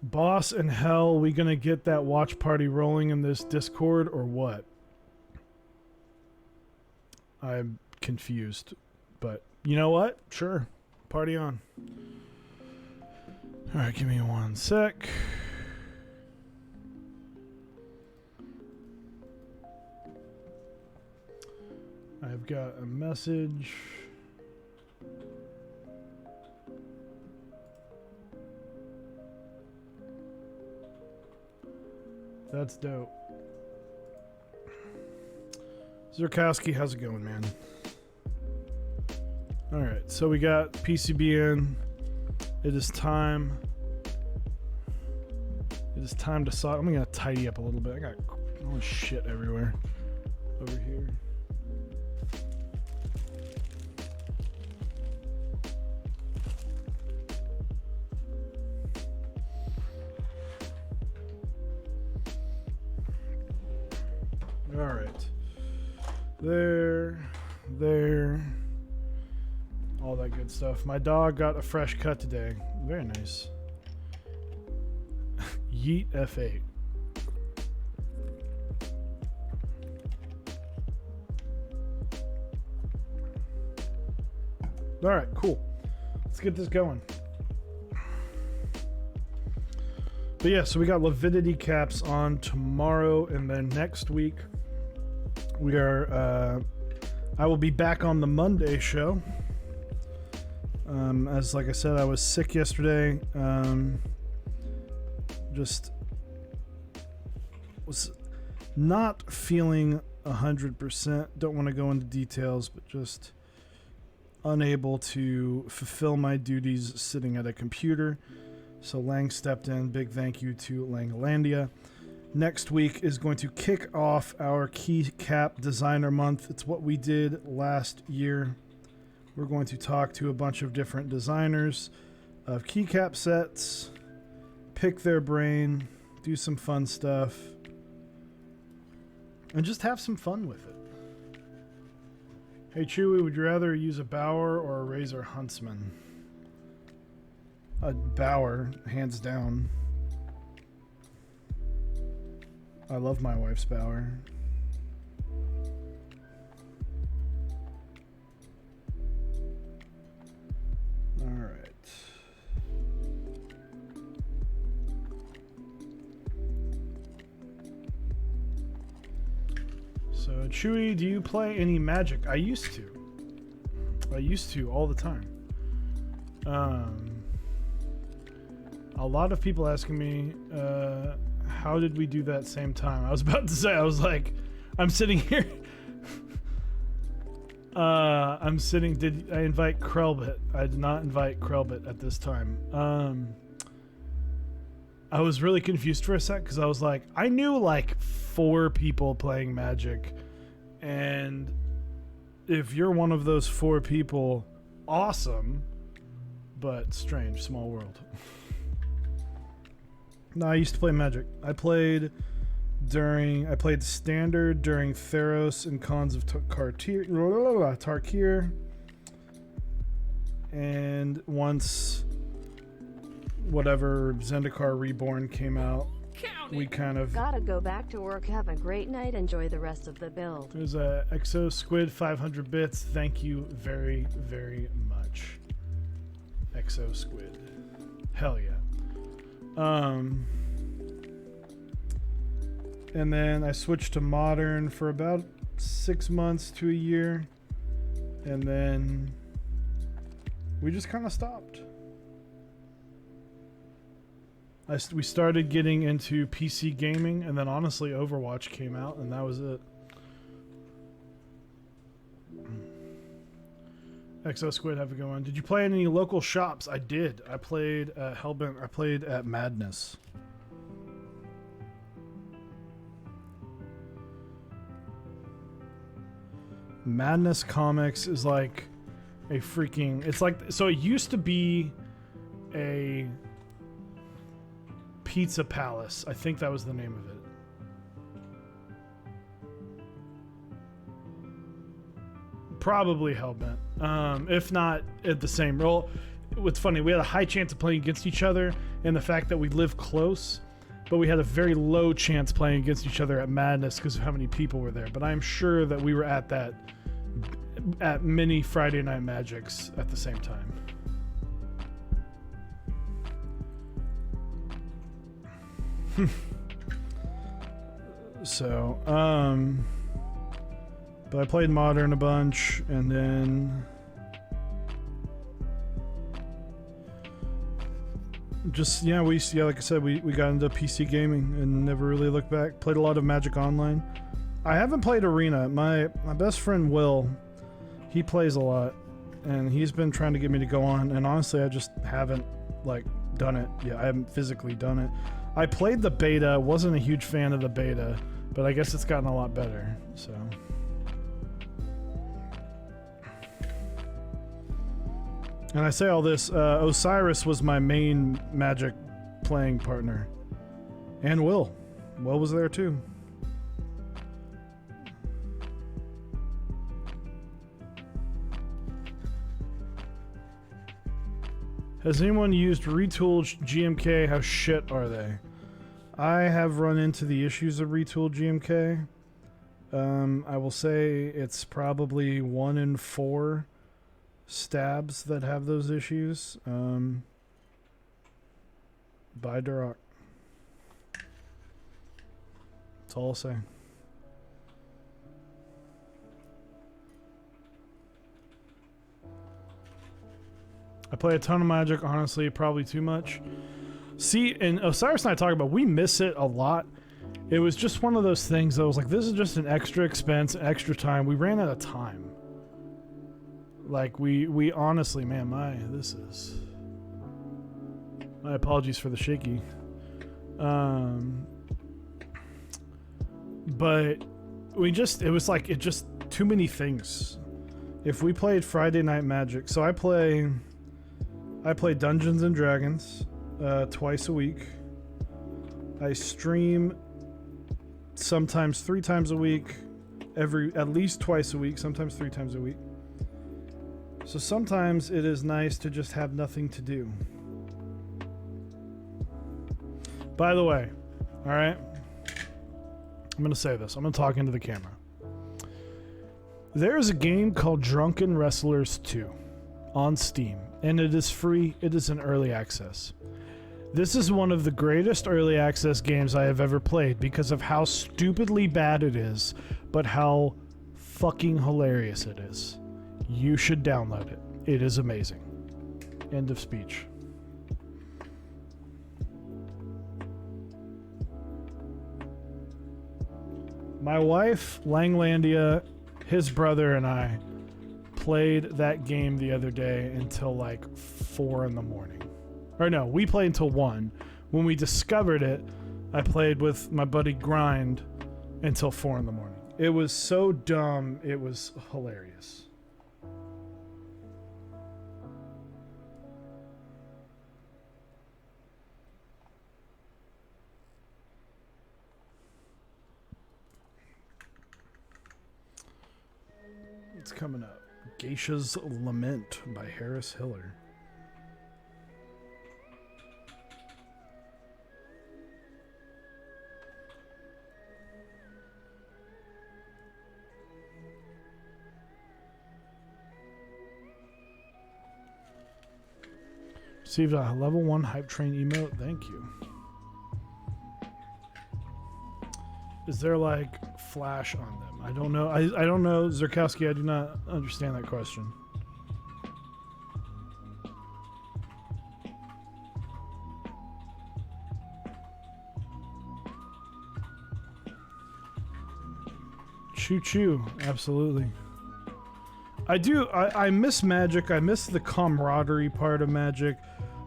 Speaker 1: Boss and Hell, we gonna get that watch party rolling in this Discord or what? I'm confused, but you know what? Sure. Party on. Alright, give me 1 sec. I've got a message. That's dope. Zerkowski, how's it going, man? Alright, so we got PCBN. It is time. It is time to saw. I'm gonna tidy up a little bit. I got all this shit everywhere over here. Alright. There. All that good stuff. My dog got a fresh cut today. Very nice. Yeet F8. Alright, cool. Let's get this going. But yeah, so we got Lividity Caps on tomorrow, and then next week we are I will be back on the Monday show. As like I said, I was sick yesterday. Just was not feeling 100%. Don't want to go into details, but just unable to fulfill my duties sitting at a computer. So Lang stepped in. Big thank you to Langalandia. Next week is going to kick off our Keycap Designer Month. It's what we did last year. We're going to talk to a bunch of different designers of keycap sets, pick their brain, do some fun stuff, and just have some fun with it. Hey Chewy, would you rather use a Bauer or a Razor Huntsman? A Bauer, hands down. I love my wife's Bauer. All right. So, Chewy, do you play any Magic? I used to. I used to all the time. A lot of people asking me, how did we do that same time? I was about to say, I was like, I'm sitting here. Did I invite Krelbit? I did not invite Krelbit at this time. I was really confused for a sec because I was like, I knew like 4 people playing Magic, and if you're one of those 4 people, awesome, but strange, small world. No, I used to play Magic. I played Standard during Theros and Cons of Tarkir, and once whatever Zendikar Reborn came out, we kind of
Speaker 2: gotta go back to work. Have a great night. Enjoy the rest of the build.
Speaker 1: There's a Exo Squid 500 bits. Thank you very, very much. Exo Squid. Hell yeah. And then I switched to Modern for about 6 months to a year, and then we just kind of stopped. We started getting into PC gaming, and then honestly Overwatch came out, and that was it. Exo Squid, have a good one. Did you play in any local shops? I did. I played at Hellbent. I played at Madness. Madness Comics is like a freaking... It's like... So it used to be a Pizza Palace. I think that was the name of it. Probably Hellbent. If not at the same role. What's funny, we had a high chance of playing against each other, and the fact that we live close, but we had a very low chance playing against each other at Madness because of how many people were there. But I'm sure that we were at many Friday Night Magics at the same time. So, but I played Modern a bunch, and then just, yeah, like I said, we got into PC gaming and never really looked back. Played a lot of Magic Online. I haven't played Arena. My best friend Will, he plays a lot, and he's been trying to get me to go on, and honestly I just haven't like done it. Yeah, I haven't physically done it. I played the beta, wasn't a huge fan of the beta, but I guess it's gotten a lot better, so. And I say all this, Osiris was my main Magic playing partner. And Will. Will was there too. Has anyone used Retooled GMK? How shit are they? I have run into the issues of Retooled GMK. I will say it's probably 1 in 4 stabs that have those issues. Buy Duroc. That's all I'll say. I play a ton of Magic, honestly, probably too much. See, and Osiris and I talk about, we miss it a lot. It was just one of those things that was like, this is just an extra expense, extra time. We ran out of time. Like we honestly, man, my apologies for the shaky. But it was too many things. If we played Friday Night Magic, so I play Dungeons and Dragons twice a week. I stream sometimes 3 times a week, at least twice a week, sometimes 3 times a week. So sometimes it is nice to just have nothing to do. By the way, all right, I'm going to say this. I'm going to talk into the camera. There is a game called Drunken Wrestlers 2 on Steam, and it is free. It is in early access. This is one of the greatest early access games I have ever played because of how stupidly bad it is, but how fucking hilarious it is. You should download it. It is amazing. End of speech. My wife, Langlandia, his brother, and I played that game the other day until like 4 in the morning. Or no, we played until 1. When we discovered it, I played with my buddy Grind until 4 in the morning. It was so dumb, it was hilarious. It's coming up. Geisha's Lament by Harris Hiller. Received a level 1 hype train emote. Thank you. Is there like flash on them? I don't know. I don't know, Zerkowski. I do not understand that question. Choo choo. Absolutely. I miss Magic. I miss the camaraderie part of Magic.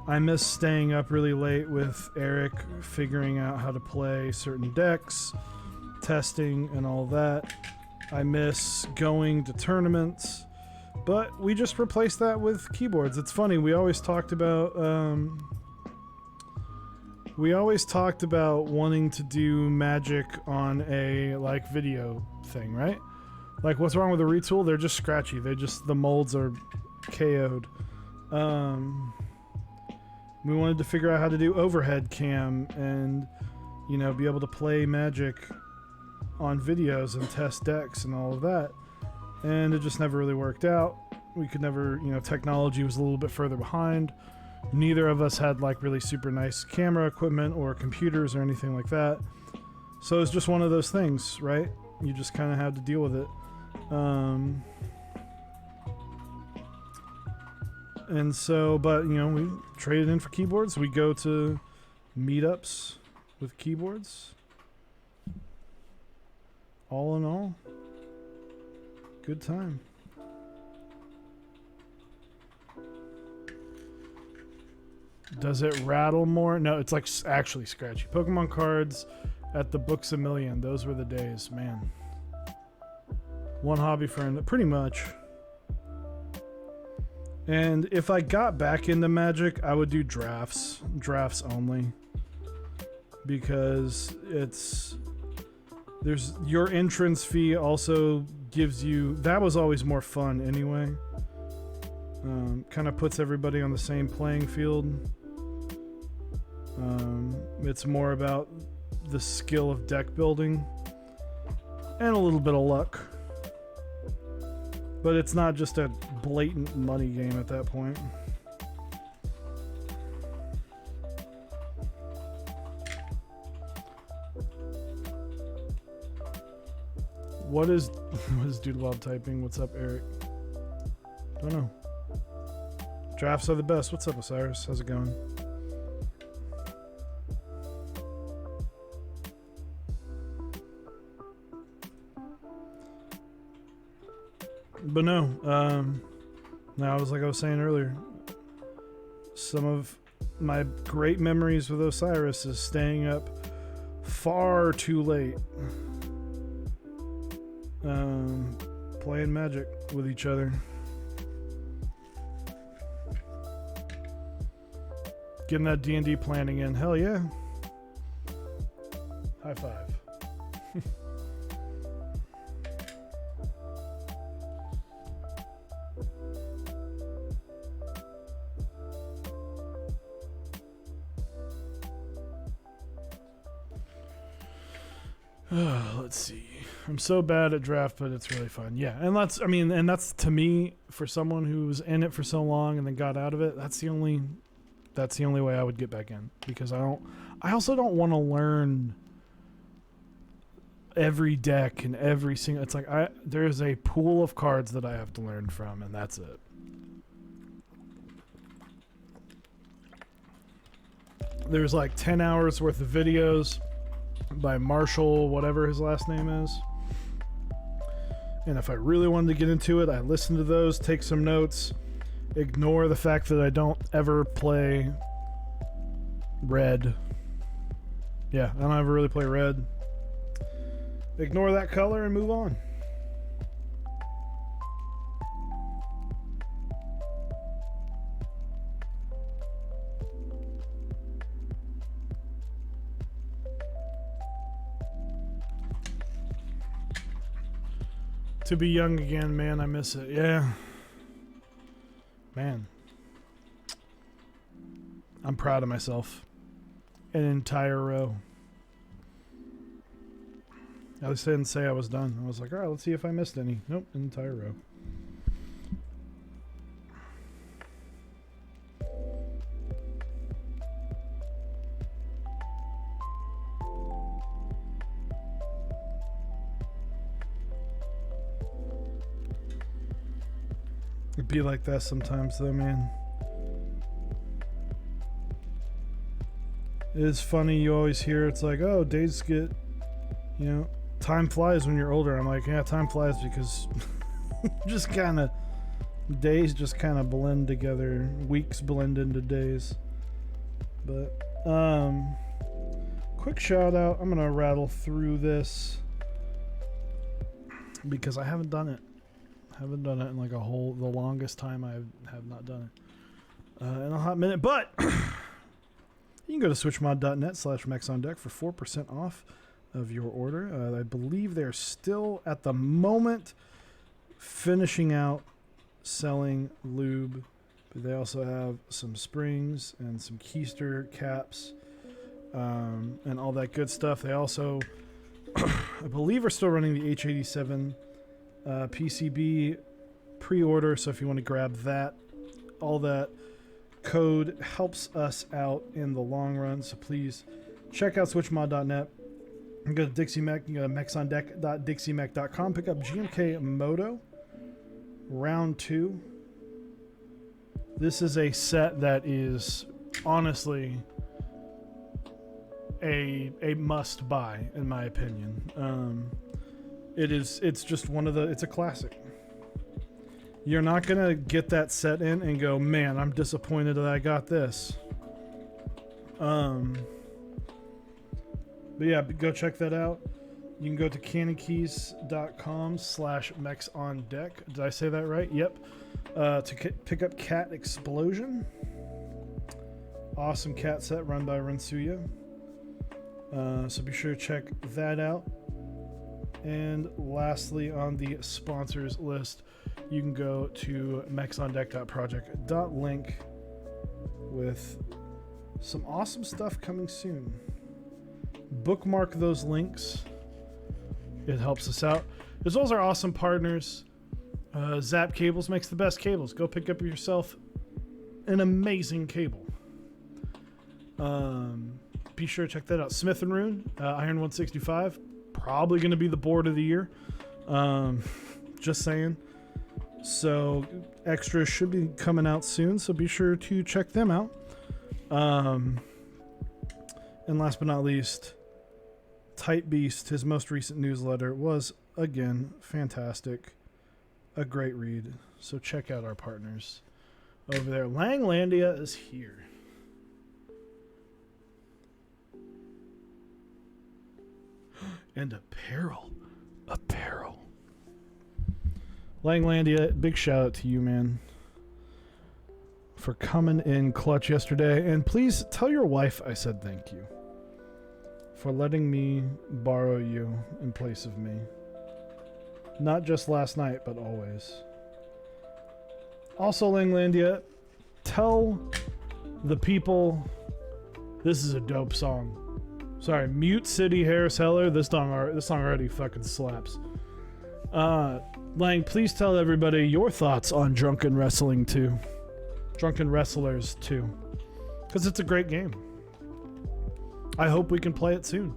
Speaker 1: I miss staying up really late with Eric, figuring out how to play certain decks, testing and all that. I miss going to tournaments, but we just replaced that with keyboards. It's funny, we always talked about wanting to do Magic on a like video thing, right? Like, what's wrong with the retool? They're just scratchy. The molds are KO'd. We wanted to figure out how to do overhead cam and, you know, be able to play Magic on videos and test decks and all of that. And it just never really worked out. We could never, you know, technology was a little bit further behind. Neither of us had like really super nice camera equipment or computers or anything like that. So it's just one of those things, right? You just kind of had to deal with it. And so, but you know, we traded in for keyboards. We go to meetups with keyboards. All in all, good time. Does it rattle more? No, it's like actually scratchy. Pokemon cards at the Books A Million. Those were the days, man. One hobby friend, pretty much. And if I got back into Magic, I would do drafts only, because there's your entrance fee also gives you, that was always more fun anyway. Kind of puts everybody on the same playing field. It's more about the skill of deck building and a little bit of luck. But it's not just a blatant money game at that point. What is Dude Love typing? What's up, Eric? Don't know. Drafts are the best. What's up, Osiris? How's it going? But no, Now, I was saying earlier, some of my great memories with Osiris is staying up far too late, playing Magic with each other. Getting that D&D planning in. Hell yeah. High five. Let's see. I'm so bad at draft, but it's really fun. Yeah, and that's to me, for someone who's in it for so long and then got out of it, that's the only way I would get back in, because I also don't want to learn every deck and every single. It's like there's a pool of cards that I have to learn from, and that's it. There's like 10 hours worth of videos by Marshall, whatever his last name is. And if I really wanted to get into it, I listen to those, take some notes, ignore the fact that I don't ever play red. Yeah, I don't ever really play red. Ignore that color and move on. To be young again, man, I miss it. Yeah. Man. I'm proud of myself. An entire row. At least I didn't say I was done. I was like, alright, let's see if I missed any. Nope, an entire row. It'd be like that sometimes though, man. It is funny, you always hear it's like, oh, days get, time flies when you're older. I'm like, yeah, time flies because days just kind of blend together. Weeks blend into days. But, quick shout out. I'm going to rattle through this because I haven't done it. Haven't done it in like the longest time I have not done it in a hot minute. But you can go to switchmod.net/mexondeck for 4% off of your order. I believe they're still at the moment finishing out selling lube, but they also have some springs and some keister caps and all that good stuff. They also, I believe, are still running the H87 PCB pre-order, so if you want to grab that, all that code helps us out in the long run, so please check out switchmod.net and go to Dixie Mech. You go to mexondeck.dixiemech.com, pick up GMK Moto round 2. This is a set that is honestly a must buy in my opinion. It's just it's a classic. You're not gonna get that set in and go, man, I'm disappointed that I got this. But yeah, go check that out. You can go to canonkeys.com/mexondeck. Did I say that right? Yep. To pick up Cat Explosion. Awesome cat set run by Rensuya. So be sure to check that out. And lastly, on the sponsors list, you can go to mexondeck.project.link with some awesome stuff coming soon. Bookmark those links. It helps us out. As well as our awesome partners. Zap Cables makes the best cables. Go pick up yourself an amazing cable. Be sure to check that out. Smith & Rune, Iron 165. Probably going to be the board of the year. Just saying. So extras should be coming out soon, so be sure to check them out. And last but not least, Tight Beast, his most recent newsletter was, again, fantastic. A great read. So check out our partners over there. Langlandia is here. And apparel. Apparel. Langlandia, big shout out to you, man, for coming in clutch yesterday. And please tell your wife I said thank you for letting me borrow you in place of me. Not just last night, but always. Also, Langlandia, tell the people this is a dope song. Sorry, Mute City Harris Heller. This song already fucking slaps. Lang, please tell everybody your thoughts on Drunken Wrestling 2. Drunken Wrestlers 2. Because it's a great game. I hope we can play it soon.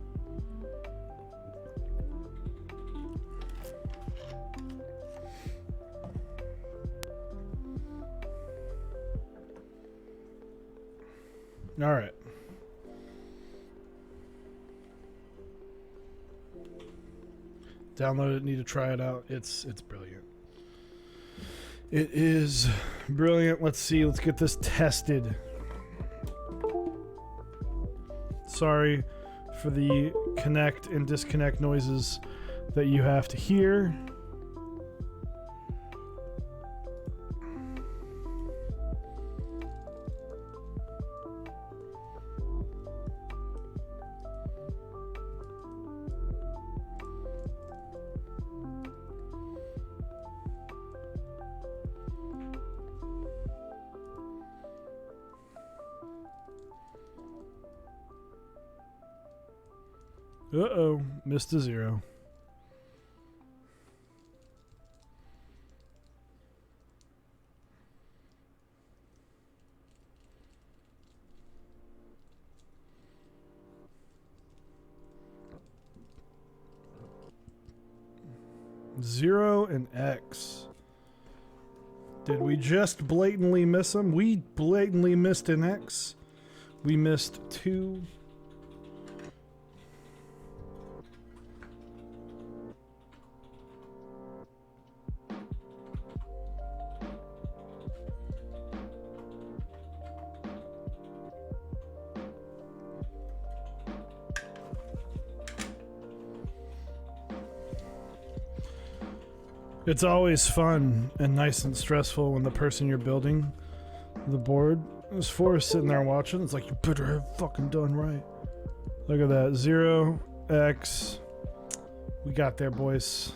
Speaker 1: All right. Download it, need to try it out. It's brilliant. It is brilliant. Let's see. Let's get this tested. Sorry for the connect and disconnect noises that you have to hear. Uh-oh, missed a 0. Zero and X. Did we just blatantly miss them? We blatantly missed an X. We missed 2. It's always fun and nice and stressful when the person you're building the board is for is sitting there watching. It's like, you better have fucking done right. Look at that. 0x. We got there, boys.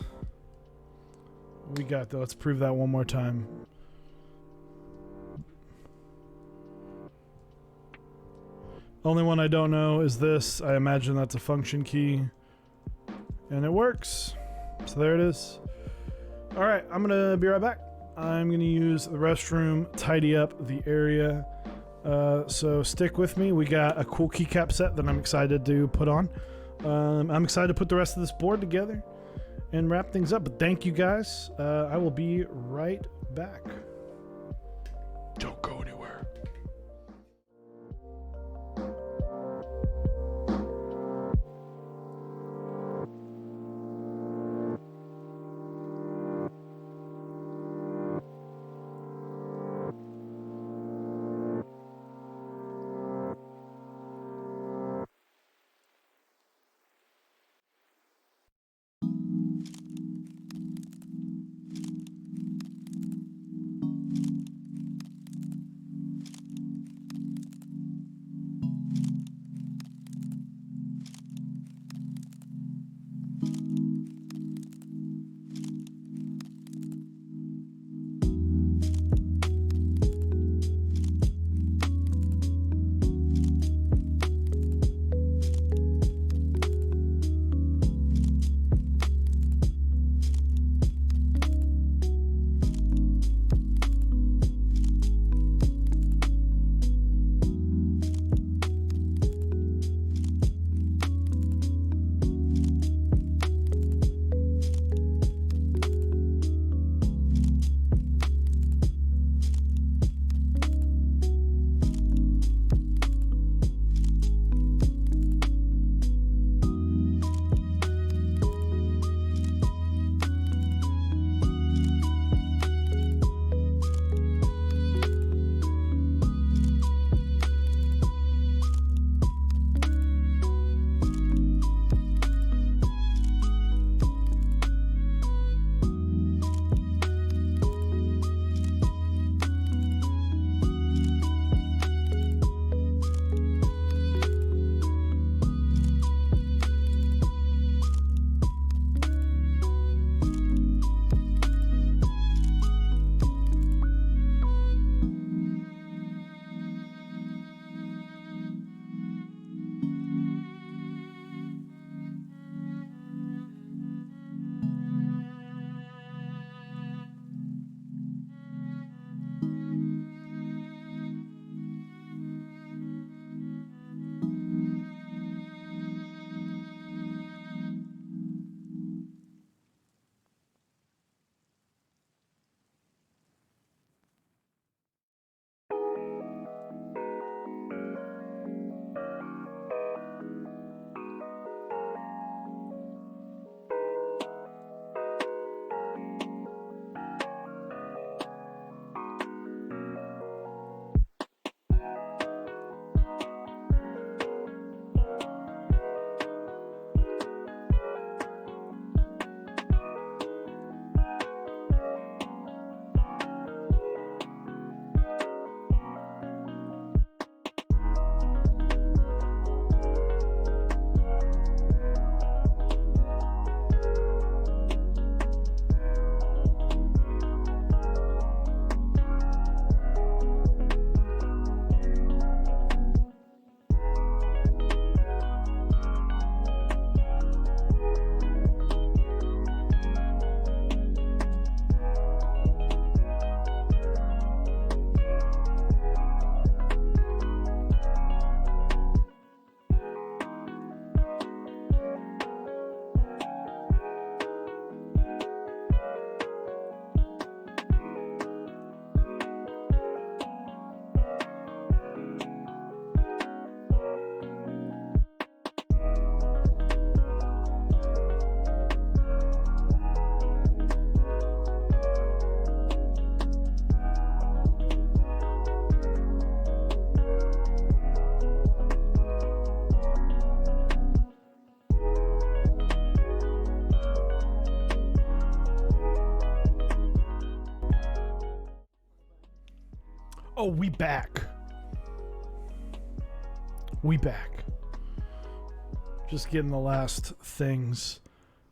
Speaker 1: We got there. Let's prove that one more time. Only one I don't know is this. I imagine that's a function key. And it works. So there it is. All right, I'm gonna be right back. I'm gonna use the restroom, tidy up the area. So stick with me. We got a cool keycap set that I'm excited to put on. I'm excited to put the rest of this board together and wrap things up. But thank you guys. I will be right back. Don't go anywhere. Oh, we back. We back. Just getting the last things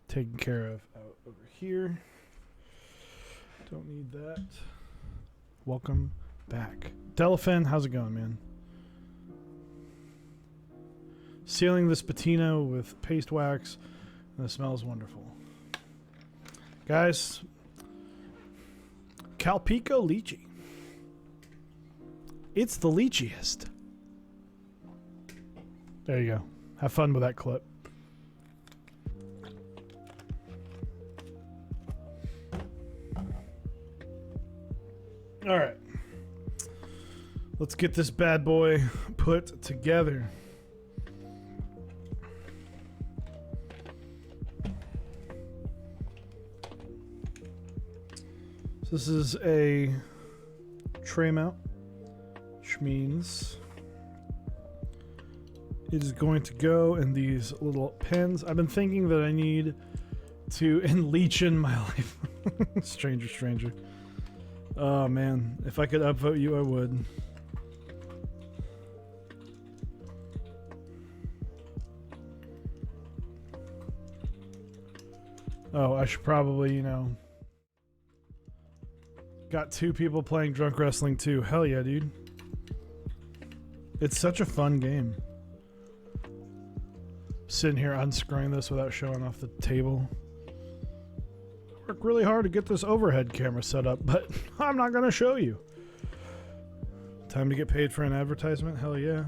Speaker 1: taken care of out over here. Don't need that. Welcome back. Delphin, how's it going, man? Sealing this patina with paste wax, and it smells wonderful. Guys, Calpico lychee. It's the lycheest. There you go. Have fun with that clip. All right. Let's get this bad boy put together. So this is a tray mount, which means it is going to go in these little pens. I've been thinking that I need to enleech in my life. Stranger. Oh man, if I could upvote you, I would. Oh, I should probably, you know. Got 2 people playing Drunk Wrestling 2. Hell yeah, dude. It's such a fun game. Sitting here unscrewing this without showing off the table. Worked really hard to get this overhead camera set up, but I'm not going to show you. Time to get paid for an advertisement? Hell yeah.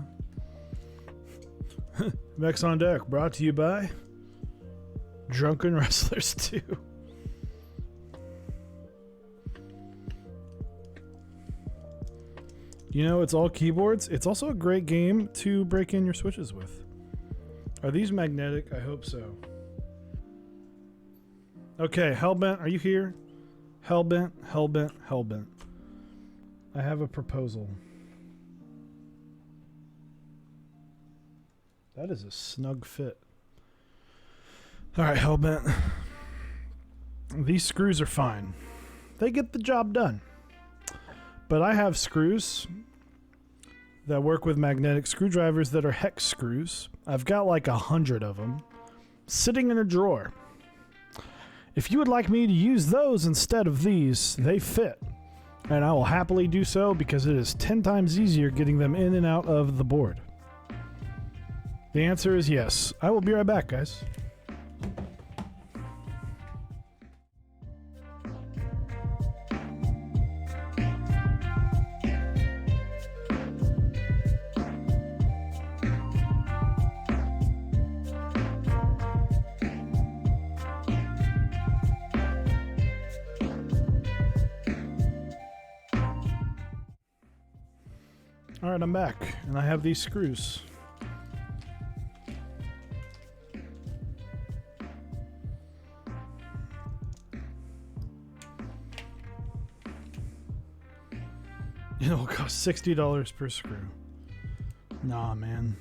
Speaker 1: Mechs on Deck, brought to you by Drunken Wrestlers 2. You know, it's all keyboards. It's also a great game to break in your switches with. Are these magnetic? I hope so. Okay, Hellbent, are you here? Hellbent. I have a proposal. That is a snug fit. Alright, Hellbent. These screws are fine. They get the job done. But I have screws that work with magnetic screwdrivers that are hex screws. I've got like 100 of them sitting in a drawer. If you would like me to use those instead of these, they fit. And I will happily do so because it is 10 times easier getting them in and out of the board. The answer is yes. I will be right back, guys. Alright, I'm back, and I have these screws. It'll cost $60 per screw. Nah, man.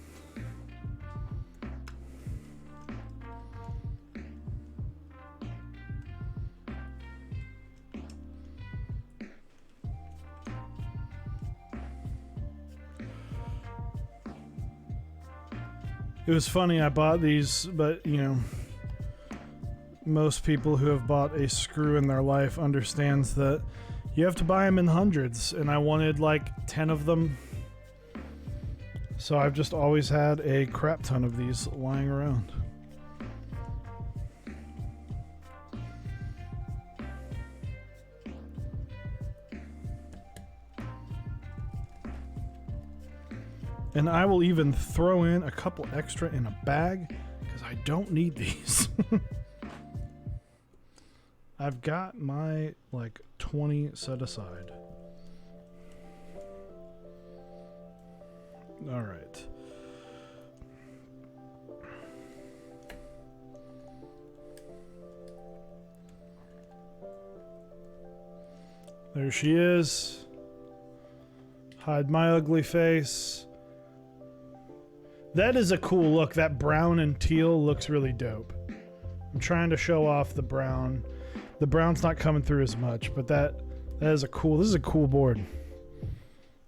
Speaker 1: It was funny, I bought these, but, you know, most people who have bought a screw in their life understands that you have to buy them in hundreds, and I wanted like 10 of them. So I've just always had a crap ton of these lying around. And I will even throw in a couple extra in a bag because I don't need these. I've got my like 20 set aside. All right. There she is. Hide my ugly face. That is a cool look. That brown and teal looks really dope. I'm trying to show off the brown. The brown's not coming through as much, but that is a cool. This is a cool board.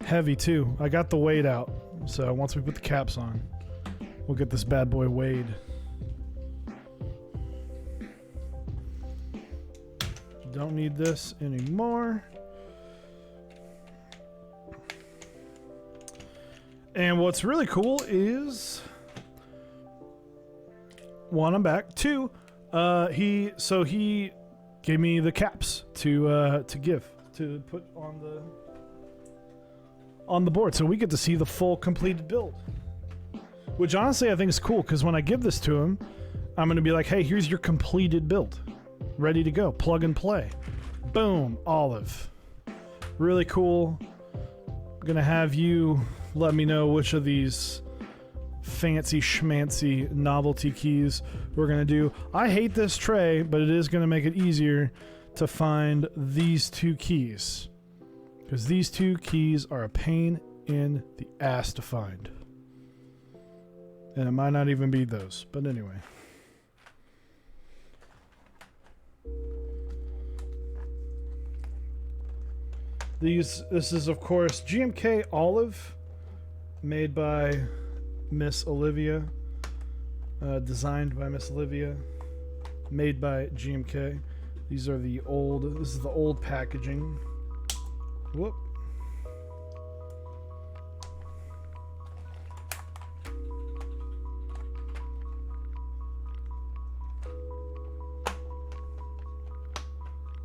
Speaker 1: Heavy too. I got the weight out. So once we put the caps on, we'll get this bad boy weighed. Don't need this anymore. And what's really cool is, one, I'm back. Two, he gave me the caps to put on the board, so we get to see the full completed build. Which honestly I think is cool, because when I give this to him, I'm gonna be like, hey, here's your completed build. Ready to go. Plug and play. Boom. Olive. Really cool. I'm gonna have you let me know which of these fancy schmancy novelty keys we're gonna do. I hate this tray, but it is gonna make it easier to find these two keys, because these two keys are a pain in the ass to find. And it might not even be those, but anyway. This is of course GMK Olive, made by Miss Olivia, designed by Miss Olivia, made by GMK. This is the old packaging. Whoop.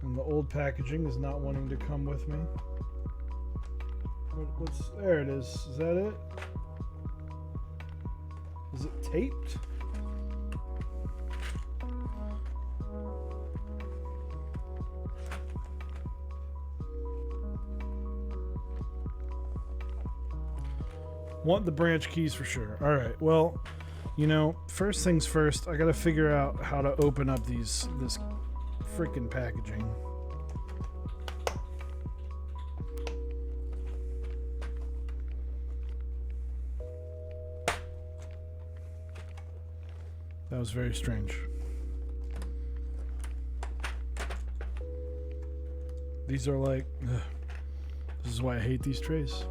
Speaker 1: And the old packaging is not wanting to come with me. There it is. Is that it? Is it taped? Want the branch keys for sure. All right. Well, you know, first things first, I got to figure out how to open up this freaking packaging. That was very strange. These are like, this is why I hate these trays.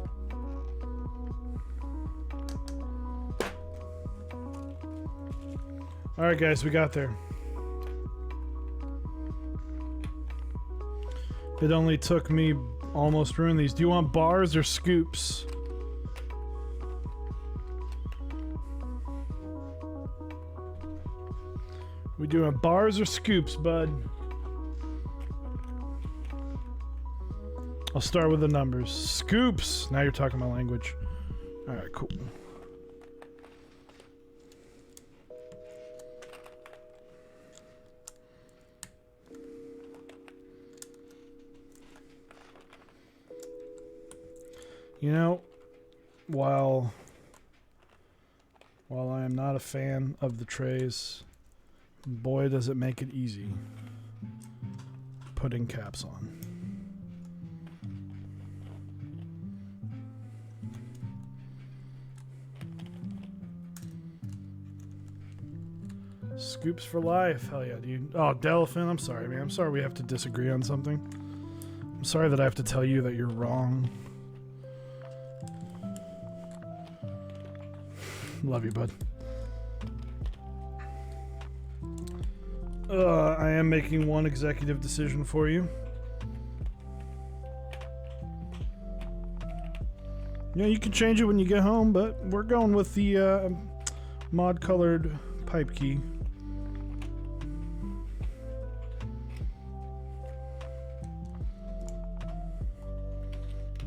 Speaker 1: All right, guys, we got there. It only took me almost ruin these. Do you want bars or scoops? We doing bars or scoops, bud? I'll start with the numbers. Scoops. Now you're talking my language. All right, cool. You know, while I am not a fan of the trays, boy does it make it easy putting caps on. Scoops for life. Hell yeah, dude. Oh, Delphin, I'm sorry, man. I'm sorry we have to disagree on something. I'm sorry that I have to tell you that you're wrong. Love you, bud. I am making one executive decision for you. Yeah, you can change it when you get home, but we're going with the mod-colored pipe key.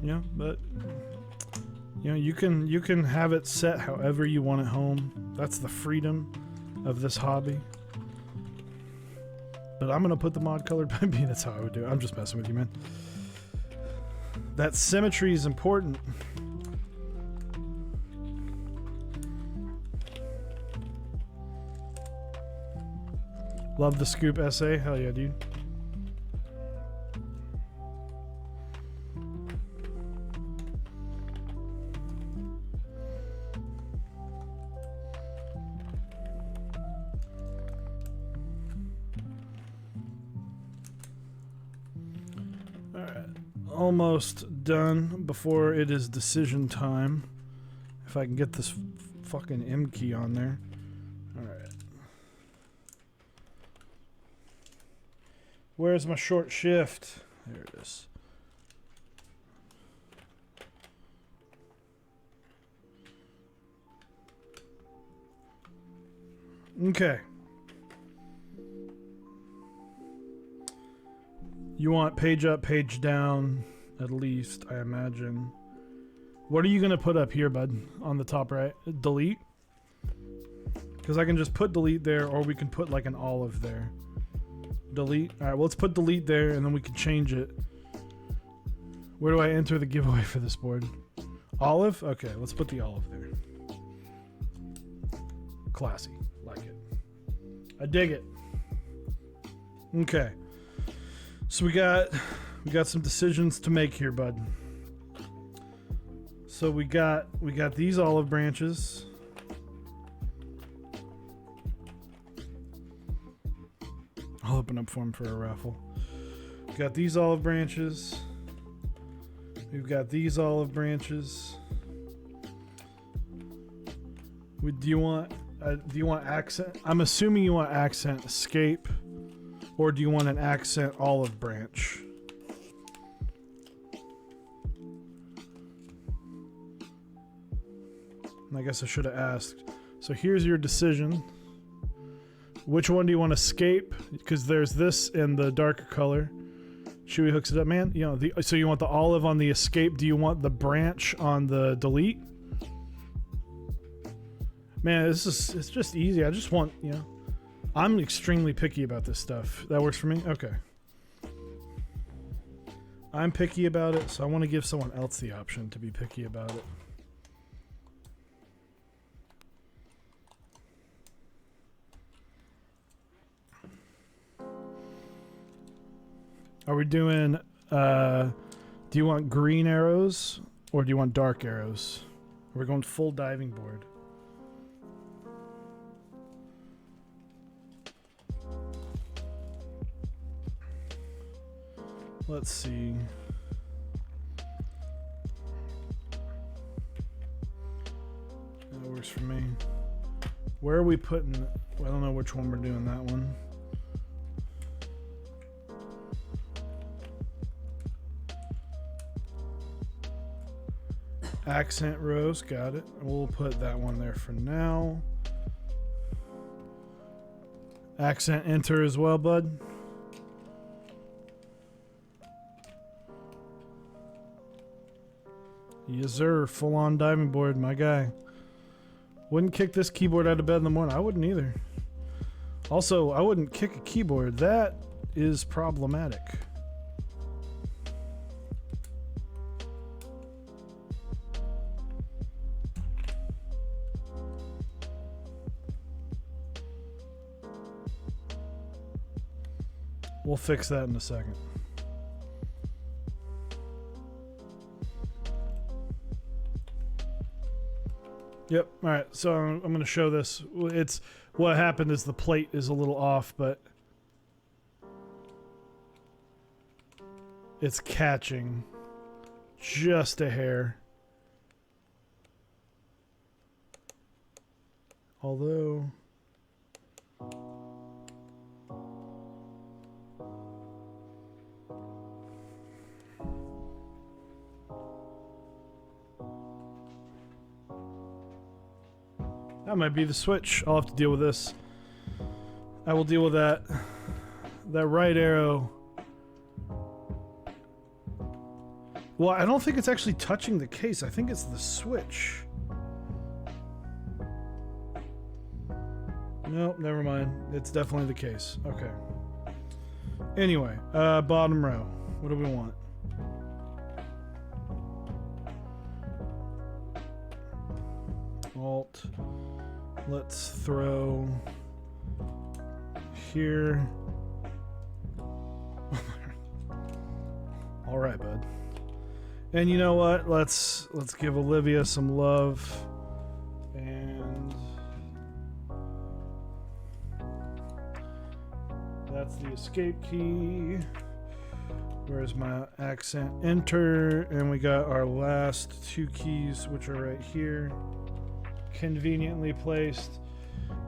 Speaker 1: Yeah, but you know, you can have it set however you want at home. That's the freedom of this hobby. But I'm gonna put the mod colored pipe key. That's how I would do it. I'm just messing with you, man. That symmetry is important. Love the scoop essay. Hell yeah, dude. almost done before it is decision time. If I can get this fucking M key on there. Alright. Where's my short shift? There it is. Okay. You want page up, page down, at least, I imagine. What are you going to put up here, bud? On the top right? Delete? Because I can just put delete there, or we can put like an olive there. Delete? Alright, well, let's put delete there, and then we can change it. Where do I enter the giveaway for this board? Olive? Okay, let's put the olive there. Classy. Like it. I dig it. Okay. So we got some decisions to make here, bud. So we got these olive branches. I'll open up for him for a raffle. We got these olive branches. We've got these olive branches. Do you want accent? I'm assuming you want accent escape, or do you want an accent olive branch? I guess I should have asked. So here's your decision. Which one do you want to escape? Because there's this in the darker color. Chewy hooks it up, man. You know, so you want the olive on the escape. Do you want the branch on the delete? Man, it's just easy. I just want, you know, I'm extremely picky about this stuff. That works for me? Okay. I'm picky about it, so I want to give someone else the option to be picky about it. Are we doing, do you want green arrows or do you want dark arrows? We're going full diving board. Let's see. That works for me. Where are we putting, well, I don't know which one we're doing that one. Accent rose, got it. We'll put that one there for now. Accent enter as well, bud. Yes, sir. Full on diving board, my guy. Wouldn't kick this keyboard out of bed in the morning. I wouldn't either. Also, I wouldn't kick a keyboard. That is problematic. We'll fix that in a second. Yep. All right. So I'm going to show this. It's what happened is the plate is a little off, but it's catching just a hair. Although that might be the switch. I'll have to deal with this. I will deal with that. That right arrow. Well, I don't think it's actually touching the case. I think it's the switch. Nope, never mind. It's definitely the case. Okay. Anyway, bottom row. What do we want? Alt. Let's throw here. All right, bud. And you know what? Let's give Olivia some love. And that's the escape key. Where's my accent? Enter, and we got our last two keys, which are right here, conveniently placed,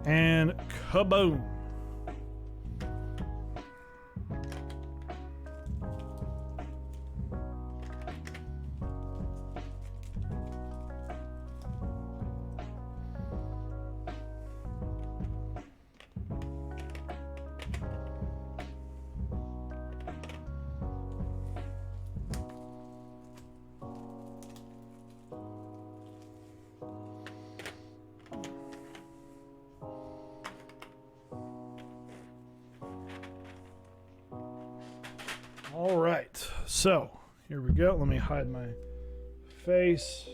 Speaker 1: and kaboom! All right, so here we go. Let me hide my face.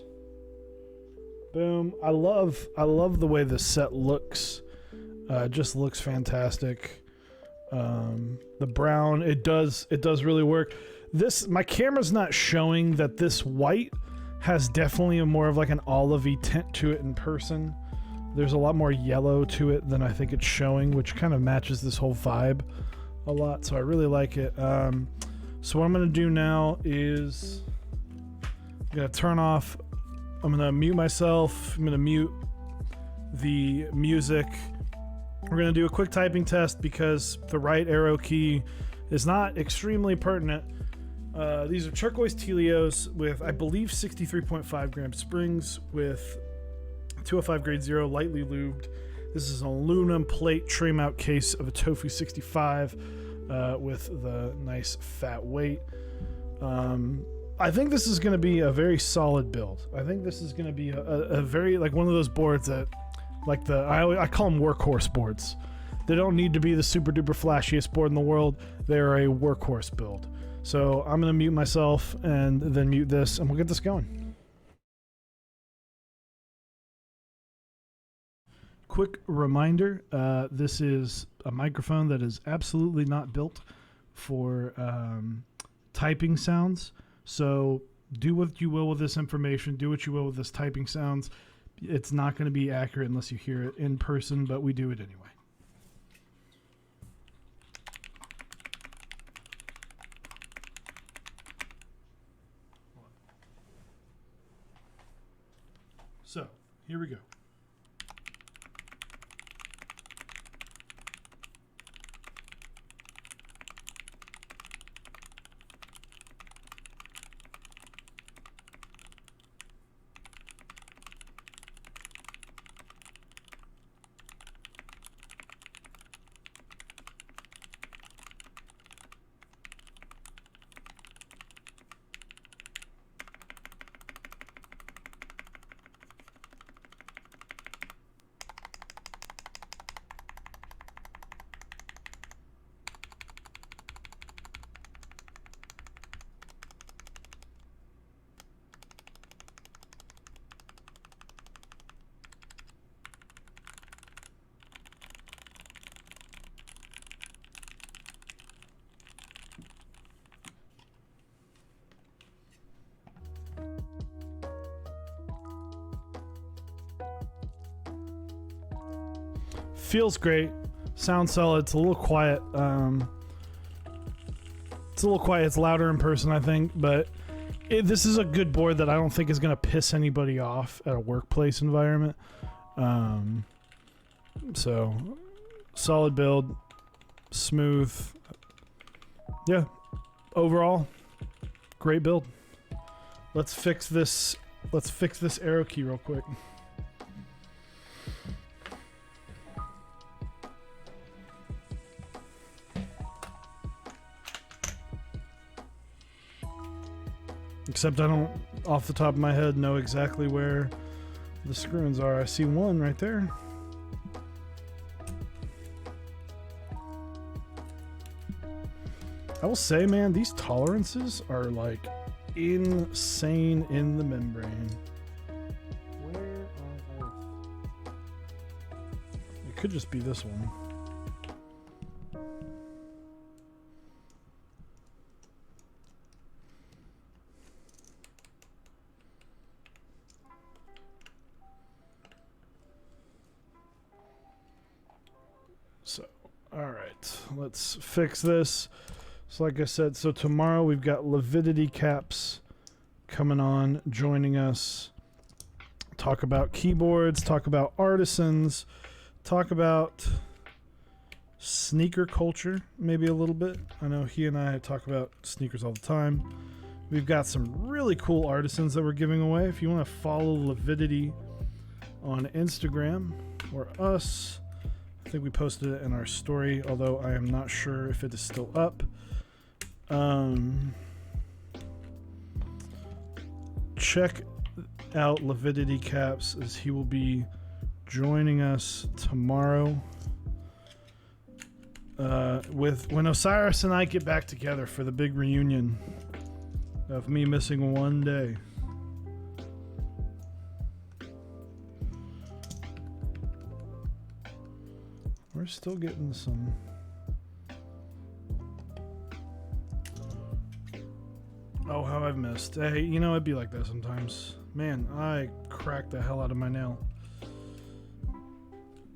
Speaker 1: Boom. I love the way this set looks. It just looks fantastic. The brown, it does really work. My camera's not showing that this white has definitely a more of like an olivey tint to it in person. There's a lot more yellow to it than I think it's showing, which kind of matches this whole vibe a lot, so I really like it. So what I'm going to do now is I'm going to turn off, I'm going to mute myself, I'm going to mute the music. We're going to do a quick typing test because the right arrow key is not extremely pertinent. These are turquoise Telios with, I believe, 63.5 gram springs with 205 grade 0, lightly lubed. This is an aluminum plate tray mount case of a Tofu65 with the nice fat weight. I think this is going to be a very solid build. I think this is going to be a very, like, one of those boards that, like, I call them workhorse boards. They don't need to be the super duper flashiest board in the world. They're a workhorse build. So I'm going to mute myself and then mute this, and we'll get this going. Quick reminder, this is a microphone that is absolutely not built for typing sounds. So do what you will with this information, do what you will with this typing sounds. It's not going to be accurate unless you hear it in person, but we do it anyway. So, here we go. Feels great. Sounds solid. It's a little quiet. It's louder in person, I think, but this is a good board that I don't think is going to piss anybody off at a workplace environment. So, solid build. Smooth. Yeah. Overall, great build. Let's fix this arrow key real quick. Except I don't, off the top of my head, know exactly where the screw-ins are. I see one right there. I will say, man, these tolerances are like insane in the membrane. Where on earth? It could just be this one. So, all right, let's fix this. So like I said, so tomorrow we've got Lividity Caps coming on, joining us. Talk about keyboards, talk about artisans, talk about sneaker culture, maybe a little bit. I know he and I talk about sneakers all the time. We've got some really cool artisans that we're giving away. If you want to follow Lividity on Instagram or us, I think we posted it in our story, although I am not sure if it is still up. Check out Lividity Caps as he will be joining us tomorrow when Osiris and I get back together for the big reunion of me missing one day. We're still getting some. Oh, how I've missed. Hey, you know, it'd be like that sometimes. Man, I cracked the hell out of my nail.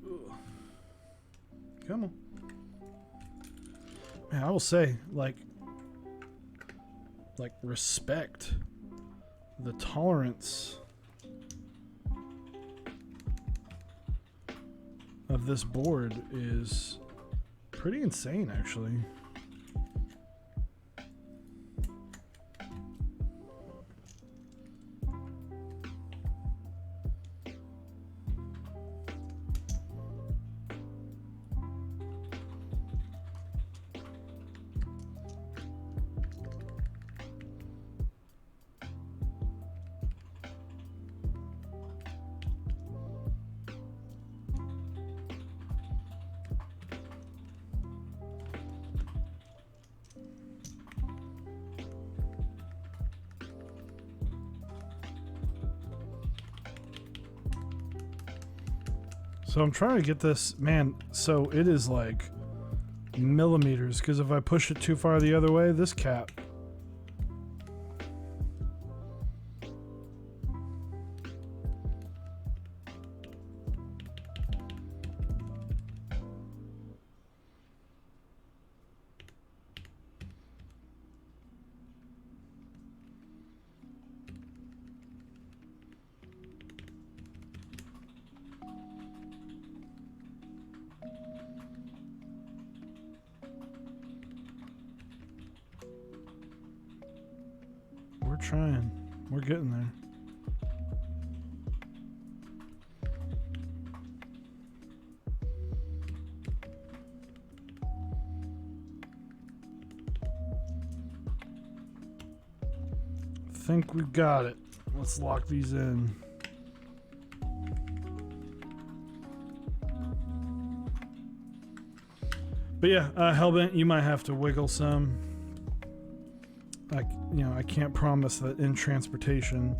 Speaker 1: Ugh. Come on. Man, I will say, like respect. The tolerance of this board is pretty insane, actually. So I'm trying to get this, man, so it is like millimeters, because if I push it too far the other way, this cap. We're trying. We're getting there. I think we got it. Let's lock these in. But yeah, Hellbent, you might have to wiggle some. I can't promise that in transportation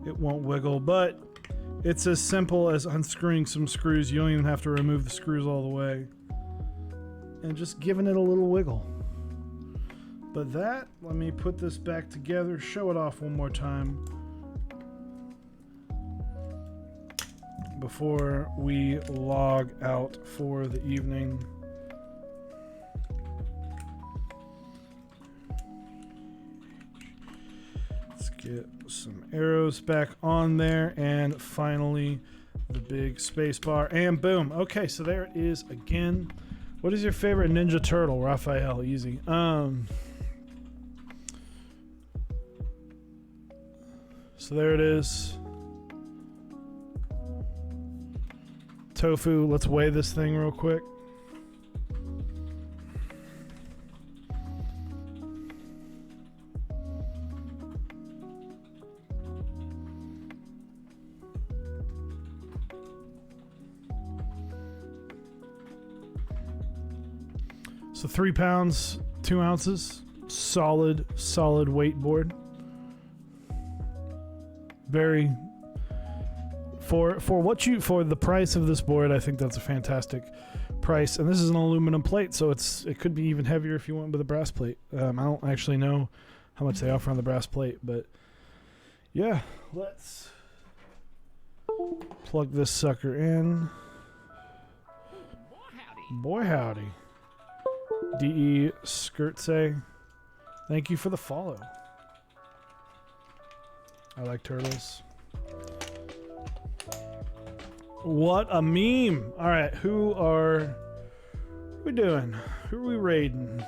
Speaker 1: it won't wiggle, but it's as simple as unscrewing some screws. You don't even have to remove the screws all the way, and just giving it a little wiggle. But that, let me put this back together, show it off one more time before we log out for the evening. Get some arrows back on there, and finally the big space bar, and boom. Okay, so there it is again. What is your favorite Ninja Turtle? Raphael, easy. So there it is. Tofu, let's weigh this thing real quick. So 3 pounds, 2 ounces, solid weight board. Very, for the price of this board, I think that's a fantastic price. And this is an aluminum plate, so it could be even heavier if you went with a brass plate. I don't actually know how much they offer on the brass plate, but yeah, let's plug this sucker in. Boy howdy. DE Skirtse. Thank you for the follow. I like turtles. What a meme. All right, who are we doing? Who are we raiding?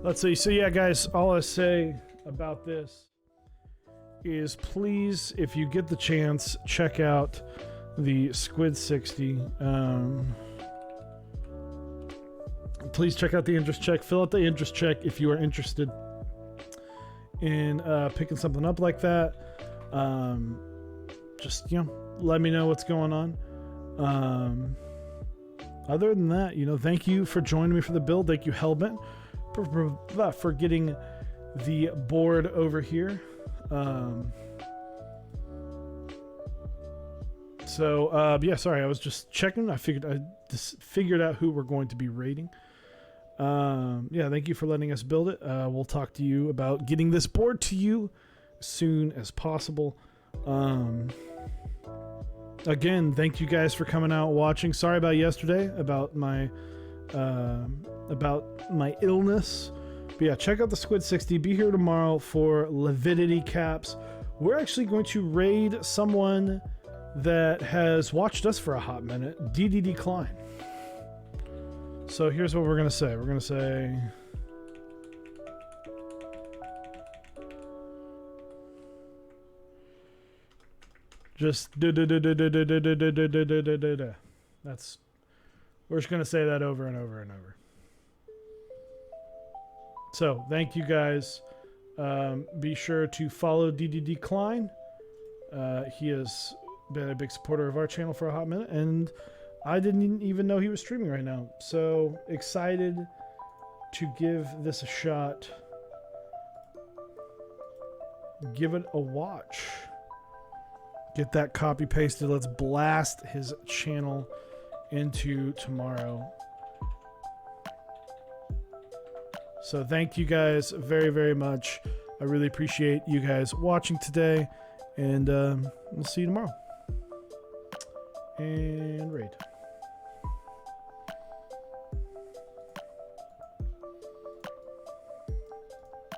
Speaker 1: Let's see. So yeah, guys, all I say about this is please, if you get the chance, check out the Squid60. Please check out the interest check. Fill out the interest check if you are interested in picking something up like that. Just, you know, let me know what's going on. Other than that, you know, thank you for joining me for the build. Thank you, Hellbent, for getting the board over here. Yeah, sorry, I was just checking. I just figured out who we're going to be raiding. Yeah, thank you for letting us build it. We'll talk to you about getting this board to you as soon as possible. Again, thank you guys for coming out watching. Sorry about yesterday, about my illness. But yeah, check out the Squid60. Be here tomorrow for Lividity Caps. We're actually going to raid someone that has watched us for a hot minute, DDD Klein. So here's what we're going to say. We're going to say... Just that's we're just gonna say that over and over and over. So thank you guys. Be sure to follow DDD Klein. He has been a big supporter of our channel for a hot minute, and I didn't even know he was streaming right now. So excited to give this a shot. Give it a watch. Get that copy pasted. Let's blast his channel into tomorrow. So thank you guys very, very much. I really appreciate you guys watching today, and we'll see you tomorrow. And raid.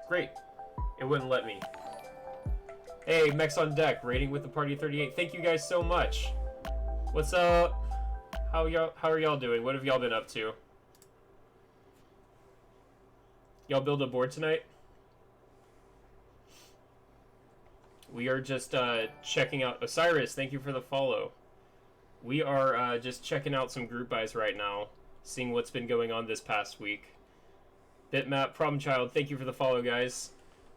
Speaker 3: Great. It wouldn't let me. Hey, Mex on deck, raiding with the party 38. Thank you guys so much. What's up? How are y'all doing? What have y'all been up to? Y'all build a board tonight? We are just checking out Osiris. Thank you for the follow. We are just checking out some group buys right now, seeing what's been going on this past week. Bitmap Problem Child, thank you for the follow, guys.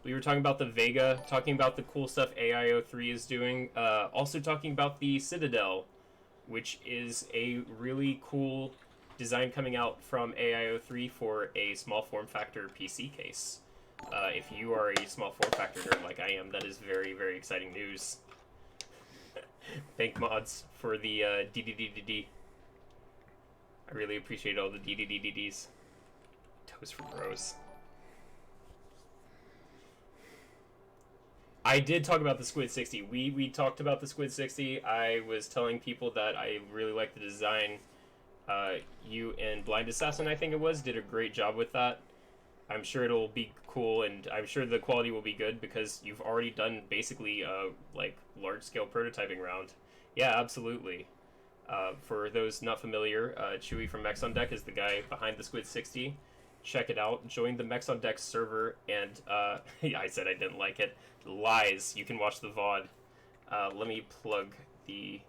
Speaker 3: We were talking about the Vega, talking about the cool stuff AIO3 is doing, also talking about the Citadel, which is a really cool design coming out from AIO3 for a small form factor PC case. If you are a small form factor nerd like I am, that is very, very exciting news. Thank mods for the DDDDD. I really appreciate all the DDDDDs. Toast for bros. I did talk about the Squid60. We talked about the Squid60. I was telling people that I really like the design. You and Blind Assassin, I think it was, did a great job with that. I'm sure it'll be cool, and I'm sure the quality will be good because you've already done basically a like large-scale prototyping round. Yeah, absolutely. For those not familiar, Chewy from Mex on Deck is the guy behind the Squid60. Check it out. Join the Mex on Deck server, and yeah, I said I didn't like it. Lies. You can watch the VOD. Let me plug the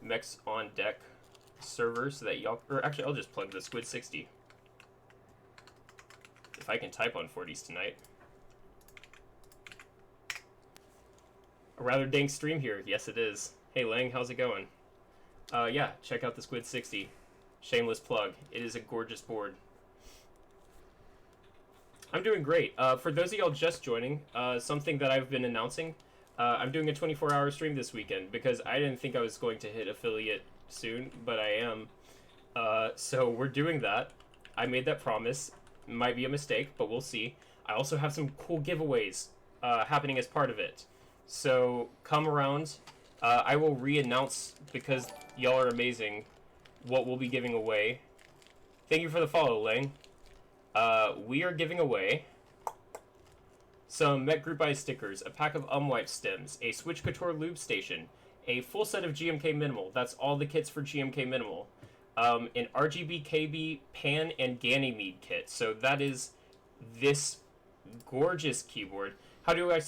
Speaker 3: Mex on Deck server so that y'all, or actually I'll just plug the Squid60. If I can type on 40s tonight. A rather dank stream here. Yes, it is. Hey, Lang, how's it going? Yeah, check out the Squid60. Shameless plug. It is a gorgeous board. I'm doing great. For those of y'all just joining, something that I've been announcing, I'm doing a 24-hour stream this weekend because I didn't think I was going to hit affiliate soon, but I am. So we're doing that. I made that promise. Might be a mistake, but we'll see. I also have some cool giveaways happening as part of it. So come around. I will re-announce, because y'all are amazing, what we'll be giving away. Thank you for the follow, Lang. we are giving away some Met Group Buy stickers, a pack of Wipe stems, a Switch Couture lube station, a full set of GMK Minimal. That's all the kits for GMK Minimal. An RGB KB pan and Ganymede kit. So that is this gorgeous keyboard. How do I